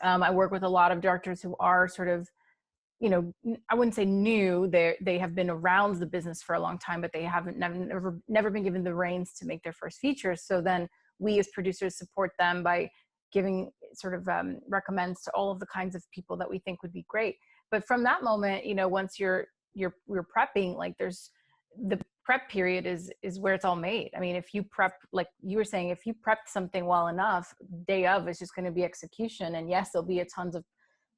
Speaker 3: I work with a lot of directors who are sort of, you know, I wouldn't say new, they have been around the business for a long time, but they haven't never been given the reins to make their first features. So then we as producers support them by giving sort of recommends to all of the kinds of people that we think would be great. But from that moment, you know, once you're prepping, like there's the prep period is where it's all made. I mean, if you prep, like you were saying, if you prepped something well enough, day of is just going to be execution. And yes, there'll be a tons of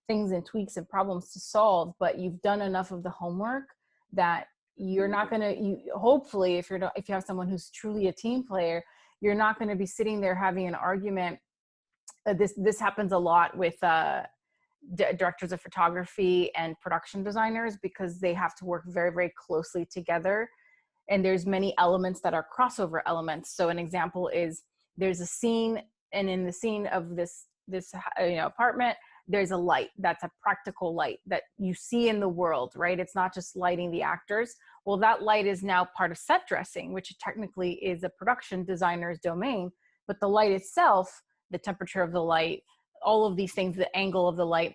Speaker 3: things and tweaks and problems to solve, but you've done enough of the homework that you're not going to, hopefully, if you have someone who's truly a team player, you're not going to be sitting there having an argument. This happens a lot with directors of photography and production designers because they have to work very, very closely together. And there's many elements that are crossover elements. So an example is there's a scene, and in the scene of this apartment, there's a light that's a practical light that you see in the world, right? It's not just lighting the actors. Well, that light is now part of set dressing, which technically is a production designer's domain, but the light itself, the temperature of the light, all of these things, the angle of the light,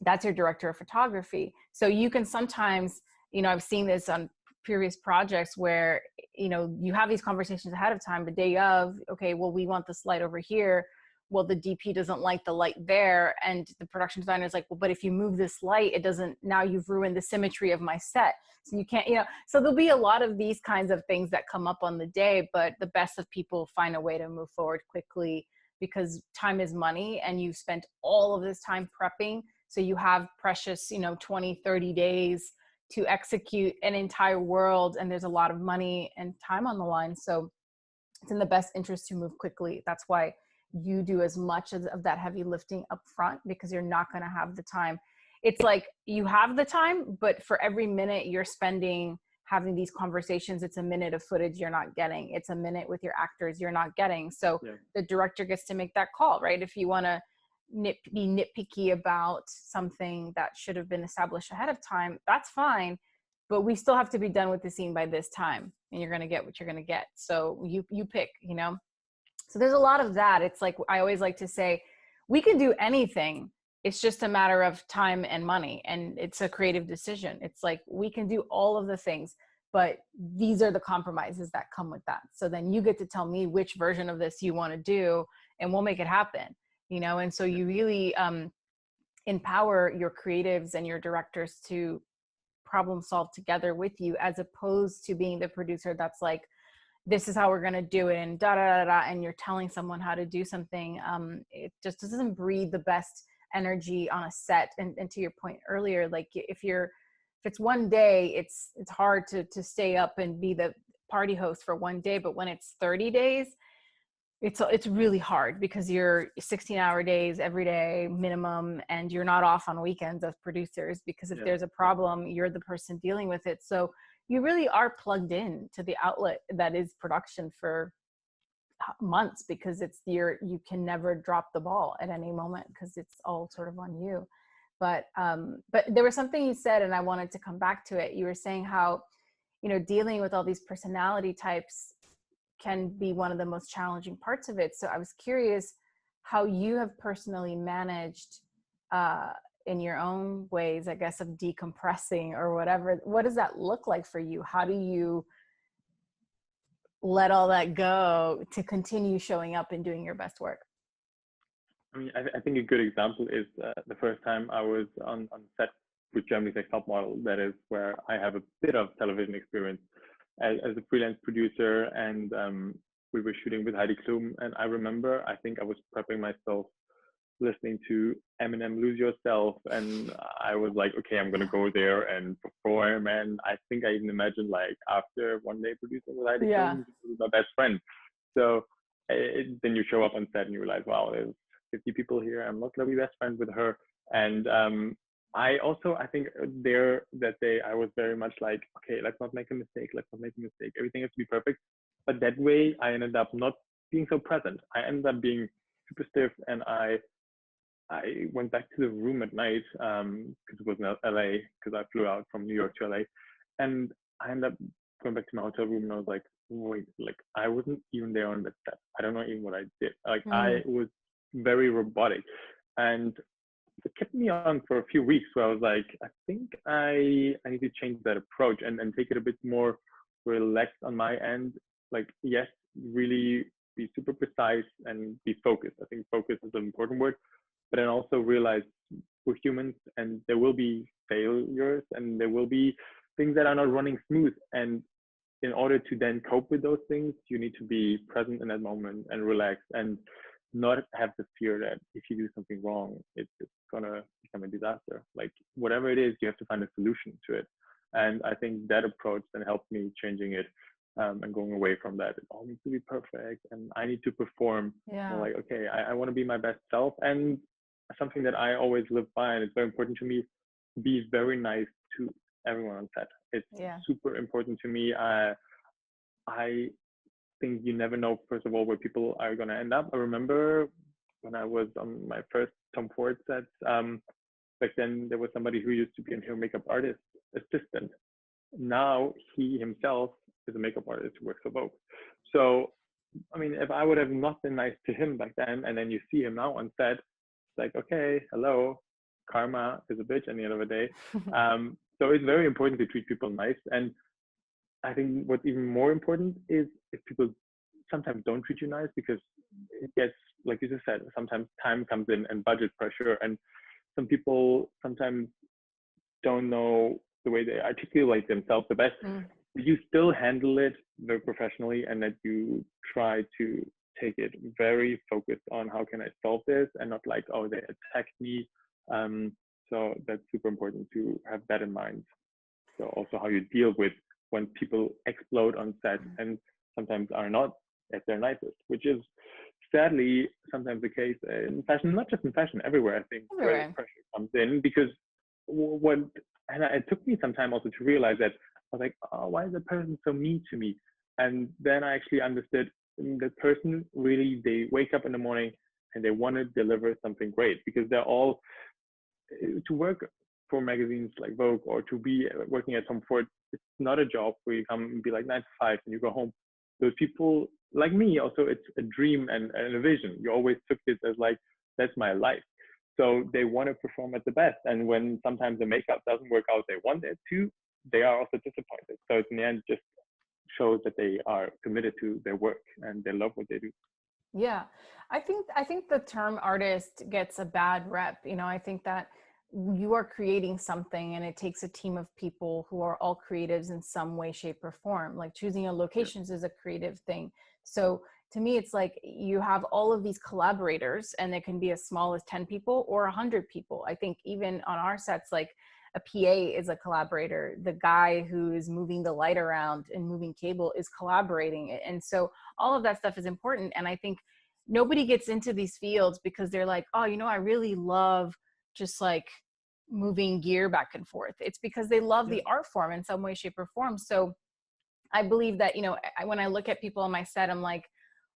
Speaker 3: that's your director of photography. So you can sometimes, you know, I've seen this on previous projects where, you know, you have these conversations ahead of time, the day of, okay, well, we want this light over here. Well, the DP doesn't like the light there. And the production designer is like, well, but if you move this light, it doesn't, now you've ruined the symmetry of my set. So you can't, you know, so there'll be a lot of these kinds of things that come up on the day, but the best of people find a way to move forward quickly because time is money and you've spent all of this time prepping. So you have precious, you know, 20, 30 days to execute an entire world, and there's a lot of money and time on the line. So it's in the best interest to move quickly. That's why you do as much of that heavy lifting up front, because you're not going to have the time. It's like you have the time, but for every minute you're spending having these conversations, it's a minute of footage you're not getting. It's a minute with your actors you're not getting. So the director gets to make that call, right? If you want to be nitpicky about something that should have been established ahead of time, that's fine, but we still have to be done with the scene by this time, and you're going to get what you're going to get. So you pick, you know. So there's a lot of that. It's like I always like to say, we can do anything. It's just a matter of time and money, and it's a creative decision. It's like we can do all of the things, but these are the compromises that come with that. So then you get to tell me which version of this you want to do, and we'll make it happen. You know, and so you really empower your creatives and your directors to problem solve together with you, as opposed to being the producer that's like, this is how we're going to do it, and da da da da, and you're telling someone how to do something. It just doesn't breed the best energy on a set. And to your point earlier, like if it's one day, it's hard to stay up and be the party host for one day, but when it's 30 days, it's really hard because you're 16-hour days every day minimum, and you're not off on weekends as producers, because if there's a problem, you're the person dealing with it. So you really are plugged in to the outlet that is production for months, because you can never drop the ball at any moment because it's all sort of on you. But there was something you said, and I wanted to come back to it. You were saying how, you know, dealing with all these personality types can be one of the most challenging parts of it. So I was curious how you have personally managed in your own ways, I guess, of decompressing or whatever. What does that look like for you? How do you let all that go to continue showing up and doing your best work?
Speaker 2: I mean, I think a good example is the first time I was on set with Germany's Next Top Model. That is where I have a bit of television experience as a freelance producer, and we were shooting with Heidi Klum. And I remember, I think I was prepping myself, listening to Eminem "Lose Yourself," and I was like, okay, I'm gonna go there and perform. And I think I even imagined, like, after one day producing with Heidi Klum, this was my best friend. So then you show up on set and you realize, wow, there's 50 people here. I'm not gonna be best friends with her. And I think there that day I was very much like, okay, let's not make a mistake. Let's not make a mistake. Everything has to be perfect. But that way I ended up not being so present. I ended up being super stiff, and I went back to the room at night because it was in LA, because I flew out from New York to LA, and I ended up going back to my hotel room, and I was like, wait, like I wasn't even there on that set. I don't know even what I did. Like I was very robotic, and it kept me on for a few weeks where I was like, I think I need to change that approach and take it a bit more relaxed on my end. Like, yes, really be super precise and be focused. I think focus is an important word, but then also realize we're humans and there will be failures and there will be things that are not running smooth. And in order to then cope with those things, you need to be present in that moment and relax and not have the fear that if you do something wrong, it's gonna become a disaster. Like whatever it is, you have to find a solution to it. And I think that approach then helped me changing it and going away from that. It all needs to be perfect and I need to perform.
Speaker 3: Yeah.
Speaker 2: Like, okay, I want to be my best self. And something that I always live by, and it's very important to me, be very nice to everyone on set. It's super important to me. I think you never know, first of all, where people are going to end up. I remember when I was on my first Tom Ford set, back then there was somebody who used to be a hair makeup artist assistant. Now he himself is a makeup artist who works for Vogue. So, I mean, if I would have not been nice to him back then, and then you see him now on set, it's like, okay, hello, karma is a bitch at the end of the day. So it's very important to treat people nice. And I think what's even more important is if people sometimes don't treat you nice, because it gets, like you just said, sometimes time comes in and budget pressure, and some people sometimes don't know the way they articulate themselves the best. You still handle it very professionally, and that you try to take it very focused on how can I solve this, and not like, oh, they attacked me. So that's super important to have that in mind. So also how you deal with when people explode on set and sometimes are not at their nicest, which is sadly sometimes the case in fashion, not just in fashion, everywhere. I think where the pressure comes in, because and it took me some time also to realize that I was like, oh, why is that person so mean to me? And then I actually understood that person really, they wake up in the morning and they want to deliver something great, because they're all, to work for magazines like Vogue or to be working at Tom Ford, it's not a job where you come and be like 9 to 5 and you go home. Those people like me, also, it's a dream and a vision. You always took this as like, that's my life. So they want to perform at the best. And when sometimes the makeup doesn't work out they want it to, they are also disappointed. So it's in the end just shows that they are committed to their work and they love what they do.
Speaker 3: Yeah, I think the term artist gets a bad rep. You know, I think that you are creating something and it takes a team of people who are all creatives in some way, shape, or form. Like choosing a locations is a creative thing. So to me, it's like you have all of these collaborators, and it can be as small as 10 people or 100 people. I think even on our sets, like a PA is a collaborator. The guy who is moving the light around and moving cable is collaborating. And so all of that stuff is important. And I think nobody gets into these fields because they're like, oh, you know, I really love just like moving gear back and forth. It's because they love the art form in some way, shape, or form. So I believe that, you know, when I look at people on my set, I'm like,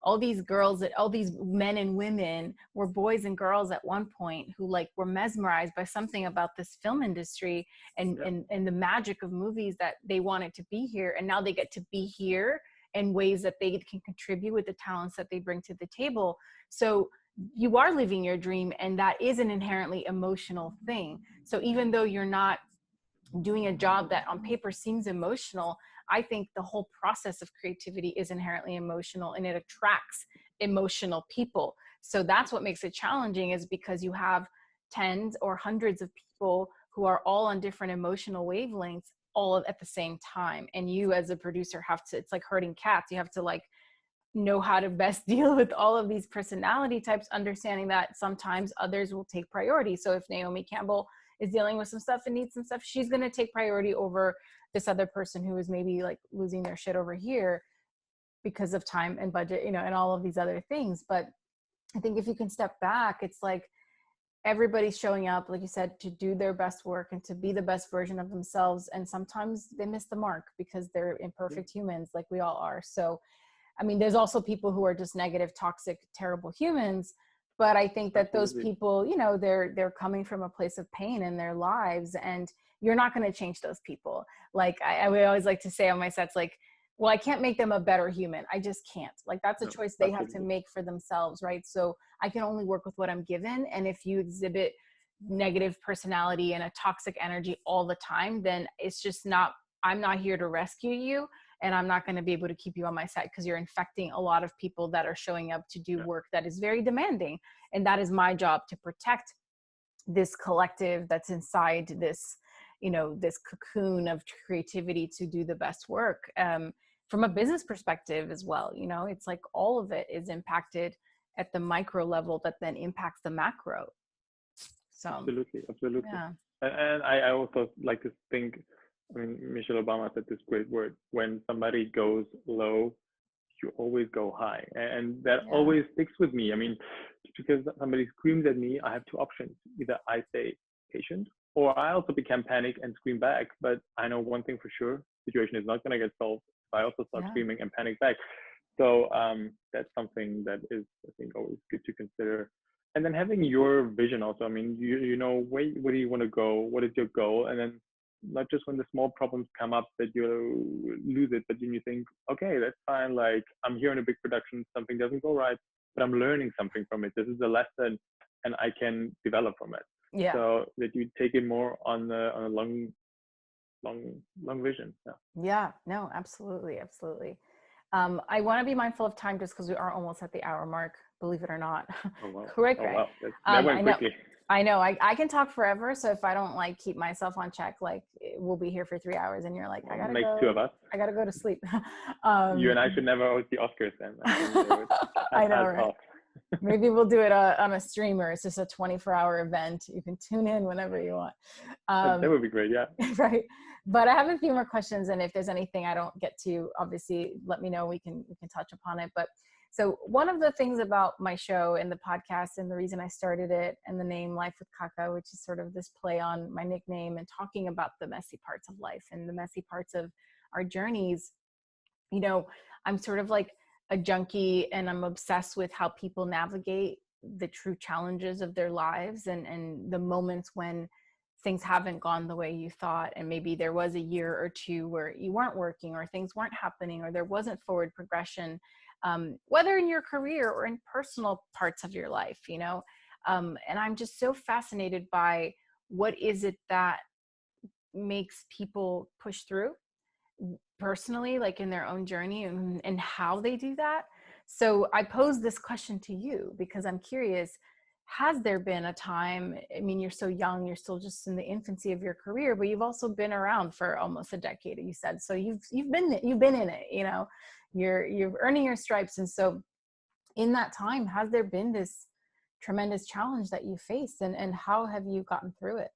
Speaker 3: all these girls, all these men and women were boys and girls at one point who like were mesmerized by something about this film industry and the magic of movies, that they wanted to be here. And now they get to be here in ways that they can contribute with the talents that they bring to the table. So you are living your dream, and that is an inherently emotional thing. So even though you're not doing a job that on paper seems emotional, I think the whole process of creativity is inherently emotional, and it attracts emotional people. So that's what makes it challenging, is because you have tens or hundreds of people who are all on different emotional wavelengths all at the same time. And you as a producer have to, it's like herding cats. You have to like know how to best deal with all of these personality types, understanding that sometimes others will take priority. So if Naomi Campbell is dealing with some stuff and needs some stuff, she's going to take priority over this other person who is maybe like losing their shit over here because of time and budget, you know, and all of these other things. But I think if you can step back, it's like everybody's showing up, like you said, to do their best work and to be the best version of themselves. And sometimes they miss the mark because they're imperfect humans, like we all are. So I mean, there's also people who are just negative, toxic, terrible humans. But I think that those people, you know, they're coming from a place of pain in their lives, and you're not going to change those people. Like I would always like to say on my sets, like, well, I can't make them a better human. I just can't. Like that's a choice they have to make for themselves, right? So I can only work with what I'm given. And if you exhibit negative personality and a toxic energy all the time, then it's just not, I'm not here to rescue you. And I'm not going to be able to keep you on my side because you're infecting a lot of people that are showing up to do work that is very demanding. And that is my job, to protect this collective that's inside this, you know, this cocoon of creativity to do the best work. From a business perspective as well, you know, it's like all of it is impacted at the micro level that then impacts the macro. So
Speaker 2: absolutely.
Speaker 3: yeah.
Speaker 2: And I also like to think, I mean, Michelle Obama said this great word: when somebody goes low, you always go high. And that always sticks with me. I mean, because somebody screams at me, I have two options. Either I stay patient, or I also become panic and scream back. But I know one thing for sure: situation is not going to get solved if I also start screaming and panic back. So that's something that is, I think, always good to consider. And then having your vision also. I mean, you know, where do you want to go? What is your goal? And then not just when the small problems come up that you lose it, but then you think, okay, that's fine. Like I'm here in a big production, something doesn't go right, but I'm learning something from it. This is a lesson, and I can develop from it.
Speaker 3: Yeah.
Speaker 2: So that you take it more on a long vision.
Speaker 3: Yeah. No, absolutely, absolutely. I want to be mindful of time just because we are almost at the hour mark, believe it or not.
Speaker 2: Oh wow.
Speaker 3: Correct.
Speaker 2: Oh wow. That went quickly.
Speaker 3: I know I can talk forever. So if I don't like keep myself on check, like we'll be here for 3 hours and you're like, I gotta
Speaker 2: make
Speaker 3: go.
Speaker 2: 2 of us.
Speaker 3: I gotta go to sleep.
Speaker 2: You and I should never host the Oscars then.
Speaker 3: I know, right? Maybe we'll do it on a streamer. It's just a 24-hour event. You can tune in whenever you want.
Speaker 2: That would be great. Yeah.
Speaker 3: Right. But I have a few more questions, and if there's anything I don't get to, obviously let me know. We can touch upon it. But so one of the things about my show and the podcast, and the reason I started it, and the name Life with Caca, which is sort of this play on my nickname and talking about the messy parts of life and the messy parts of our journeys. You know, I'm sort of like a junkie, and I'm obsessed with how people navigate the true challenges of their lives, and the moments when things haven't gone the way you thought, and maybe there was a year or two where you weren't working, or things weren't happening, or there wasn't forward progression, whether in your career or in personal parts of your life, you know. And I'm just so fascinated by what is it that makes people push through personally, like in their own journey, and how they do that. So I pose this question to you because I'm curious, has there been a time, I mean, you're so young, you're still just in the infancy of your career, but you've also been around for almost a decade, you said. So you've been in it, you know, you're earning your stripes. And so in that time, has there been this tremendous challenge that you faced, and how have you gotten through it?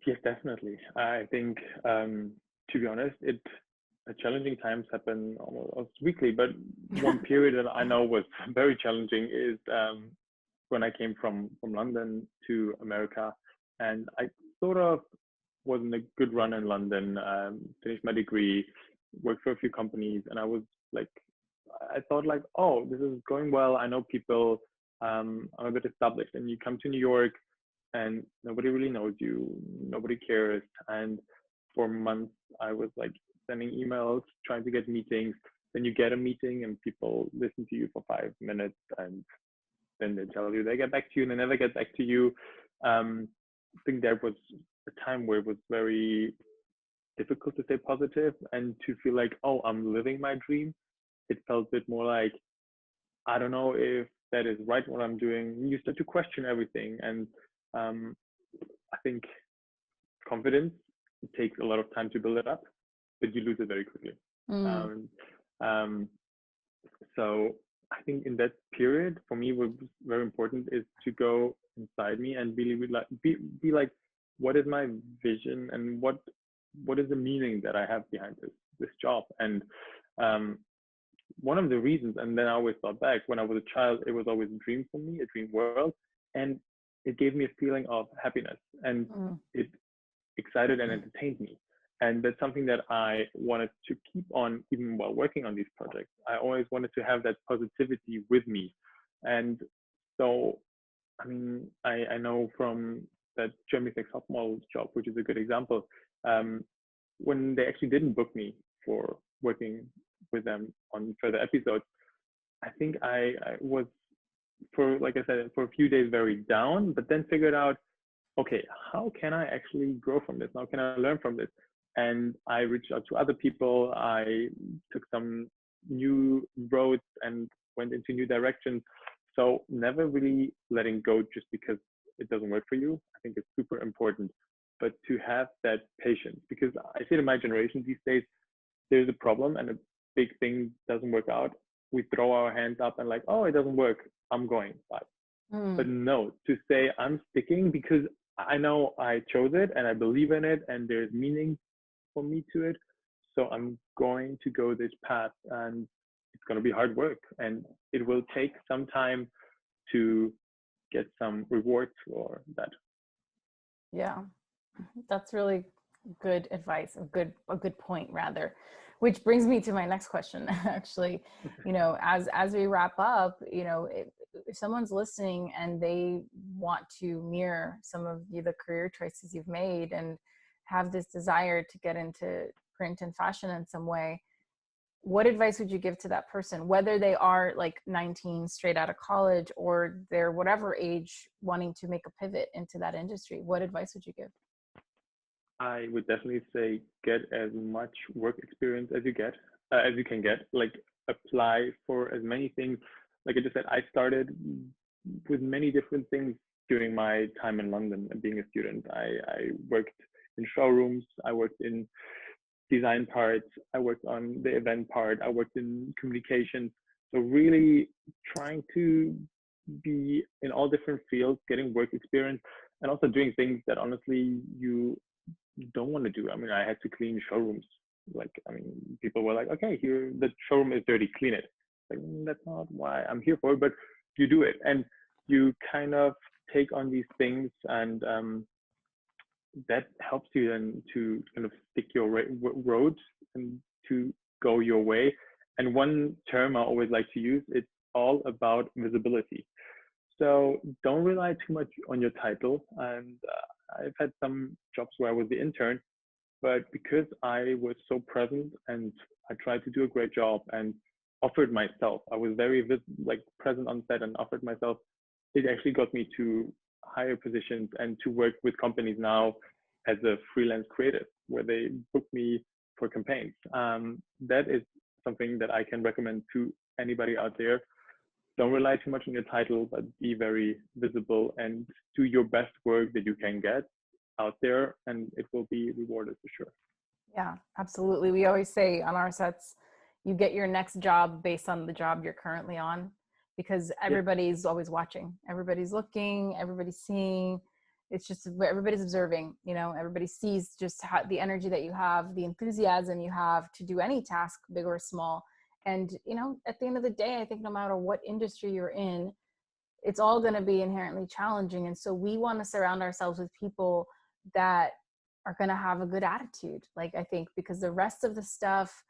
Speaker 2: Yes, definitely. I think, to be honest, challenging times happen almost weekly. But one period that I know was very challenging is when I came from London to America, and I sort of was in a good run in London. Finished my degree, worked for a few companies, and I was like, I thought like, oh, this is going well. I know people. I'm a bit established, and you come to New York, and nobody really knows you, nobody cares. And for months, I was like sending emails, trying to get meetings. Then you get a meeting and people listen to you for 5 minutes, and then they tell you they get back to you and they never get back to you. I think that was a time where it was very difficult to stay positive and to feel like, oh, I'm living my dream. It felt a bit more like, I don't know if that is right what I'm doing. You start to question everything. And I think confidence, it takes a lot of time to build it up, but you lose it very quickly.
Speaker 3: Mm.
Speaker 2: Um, so I think in that period, for me, what was very important is to go inside me and really like be like, what is my vision and what is the meaning that I have behind this job? And um, one of the reasons, and then I always thought back when I was a child, it was always a dream for me, a dream world, and it gave me a feeling of happiness, and it excited and entertained me. And that's something that I wanted to keep on even while working on these projects. I always wanted to have that positivity with me. And so, I mean, I know from that Germany's Next Top Model job, which is a good example, when they actually didn't book me for working with them on further episodes, I think I was, for, like I said, for a few days very down, but then figured out, okay, how can I actually grow from this? How can I learn from this? And I reached out to other people. I took some new roads and went into new directions. So never really letting go just because it doesn't work for you. I think it's super important, but to have that patience, because I see in my generation these days, there's a problem and a big thing doesn't work out. We throw our hands up and like, oh, it doesn't work, I'm going. But no, to say I'm sticking because I know I chose it and I believe in it and there's meaning for me to it. So I'm going to go this path, and it's going to be hard work and it will take some time to get some rewards for that.
Speaker 3: Yeah, that's really good advice, a good point rather, which brings me to my next question. Actually, as we wrap up, if someone's listening and they want to mirror some of the career choices you've made and have this desire to get into print and fashion in some way, what advice would you give to that person, whether they are like 19 straight out of college or they're whatever age wanting to make a pivot into that industry? What advice would you give?
Speaker 2: I would definitely say get as much work experience as you can get. Like apply for as many things. Like I just said, I started with many different things during my time in London and being a student. I worked in showrooms. I worked in design parts. I worked on the event part. I worked in communications. So really trying to be in all different fields, getting work experience, and also doing things that honestly you don't want to do. I mean, I had to clean showrooms. Like, I mean, people were like, okay, here, the showroom is dirty, clean it. Like, that's not why I'm here for it, but you do it. And you kind of take on these things, and that helps you then to kind of stick your road and to go your way. And one term I always like to use, it's all about visibility. So don't rely too much on your title. And I've had some jobs where I was the intern, but because I was so present and I tried to do a great job and offered myself, I was very present on set and offered myself. It actually got me to higher positions and to work with companies now as a freelance creative, where they book me for campaigns. That is something that I can recommend to anybody out there. Don't rely too much on your title, but be very visible and do your best work that you can get out there, and it will be rewarded for sure.
Speaker 3: Yeah, absolutely. We always say on our sets, you get your next job based on the job you're currently on, because everybody's always watching, everybody's looking, everybody's seeing. It's just everybody's observing, everybody sees just how the energy that you have, the enthusiasm you have to do any task, big or small. And, at the end of the day, I think no matter what industry you're in, it's all going to be inherently challenging. And so we want to surround ourselves with people that are going to have a good attitude. Like, I think because the rest of the stuff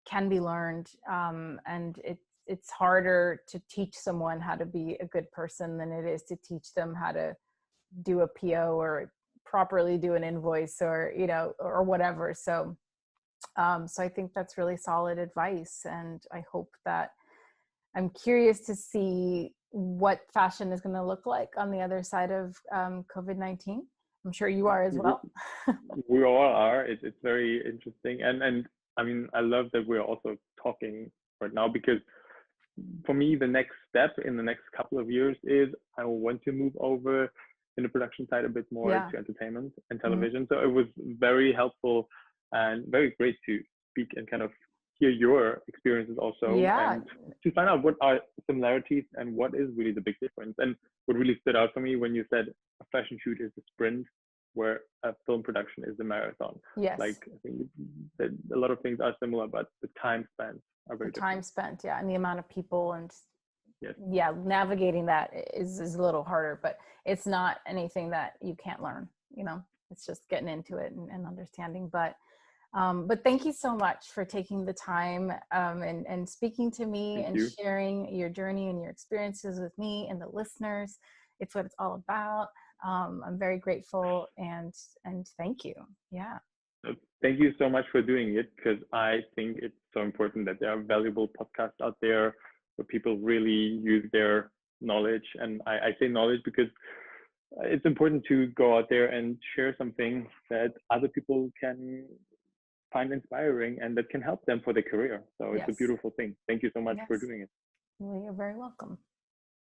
Speaker 3: can be learned. And it's harder to teach someone how to be a good person than it is to teach them how to do a PO or properly do an invoice or, or whatever. So I think that's really solid advice. And I hope that I'm curious to see what fashion is going to look like on the other side of COVID-19. I'm sure you are as well.
Speaker 2: We all are. It's very interesting, and I mean, I love that we're also talking right now, because for me, the next step in the next couple of years is I want to move over in the production side a bit more
Speaker 3: Yeah.
Speaker 2: to entertainment and television. So it was very helpful and very great to speak and kind of hear your experiences also,
Speaker 3: Yeah.
Speaker 2: and to find out what are similarities and what is really the big difference. And what really stood out for me when you said a fashion shoot is a sprint, where a film production is a marathon.
Speaker 3: Yes.
Speaker 2: Like, I think that a lot of things are similar, but the time spent are very
Speaker 3: The
Speaker 2: different.
Speaker 3: time spent, yeah, and the amount of people, and
Speaker 2: Yes.
Speaker 3: yeah, navigating that is a little harder, but it's not anything that you can't learn, you know. It's just getting into it and understanding. But thank you so much for taking the time and speaking to me.
Speaker 2: Thank
Speaker 3: and
Speaker 2: you.
Speaker 3: sharing your journey and your experiences with me and the listeners. It's what it's all about. I'm very grateful, and thank you. Yeah.
Speaker 2: Thank you so much for doing it, because I think it's so important that there are valuable podcasts out there where people really use their knowledge. And I say knowledge because it's important to go out there and share something that other people can find inspiring and that can help them for their career. So it's a
Speaker 3: Yes.
Speaker 2: beautiful thing. Thank you so much for
Speaker 3: Yes.
Speaker 2: doing it.
Speaker 3: Well, you're very welcome.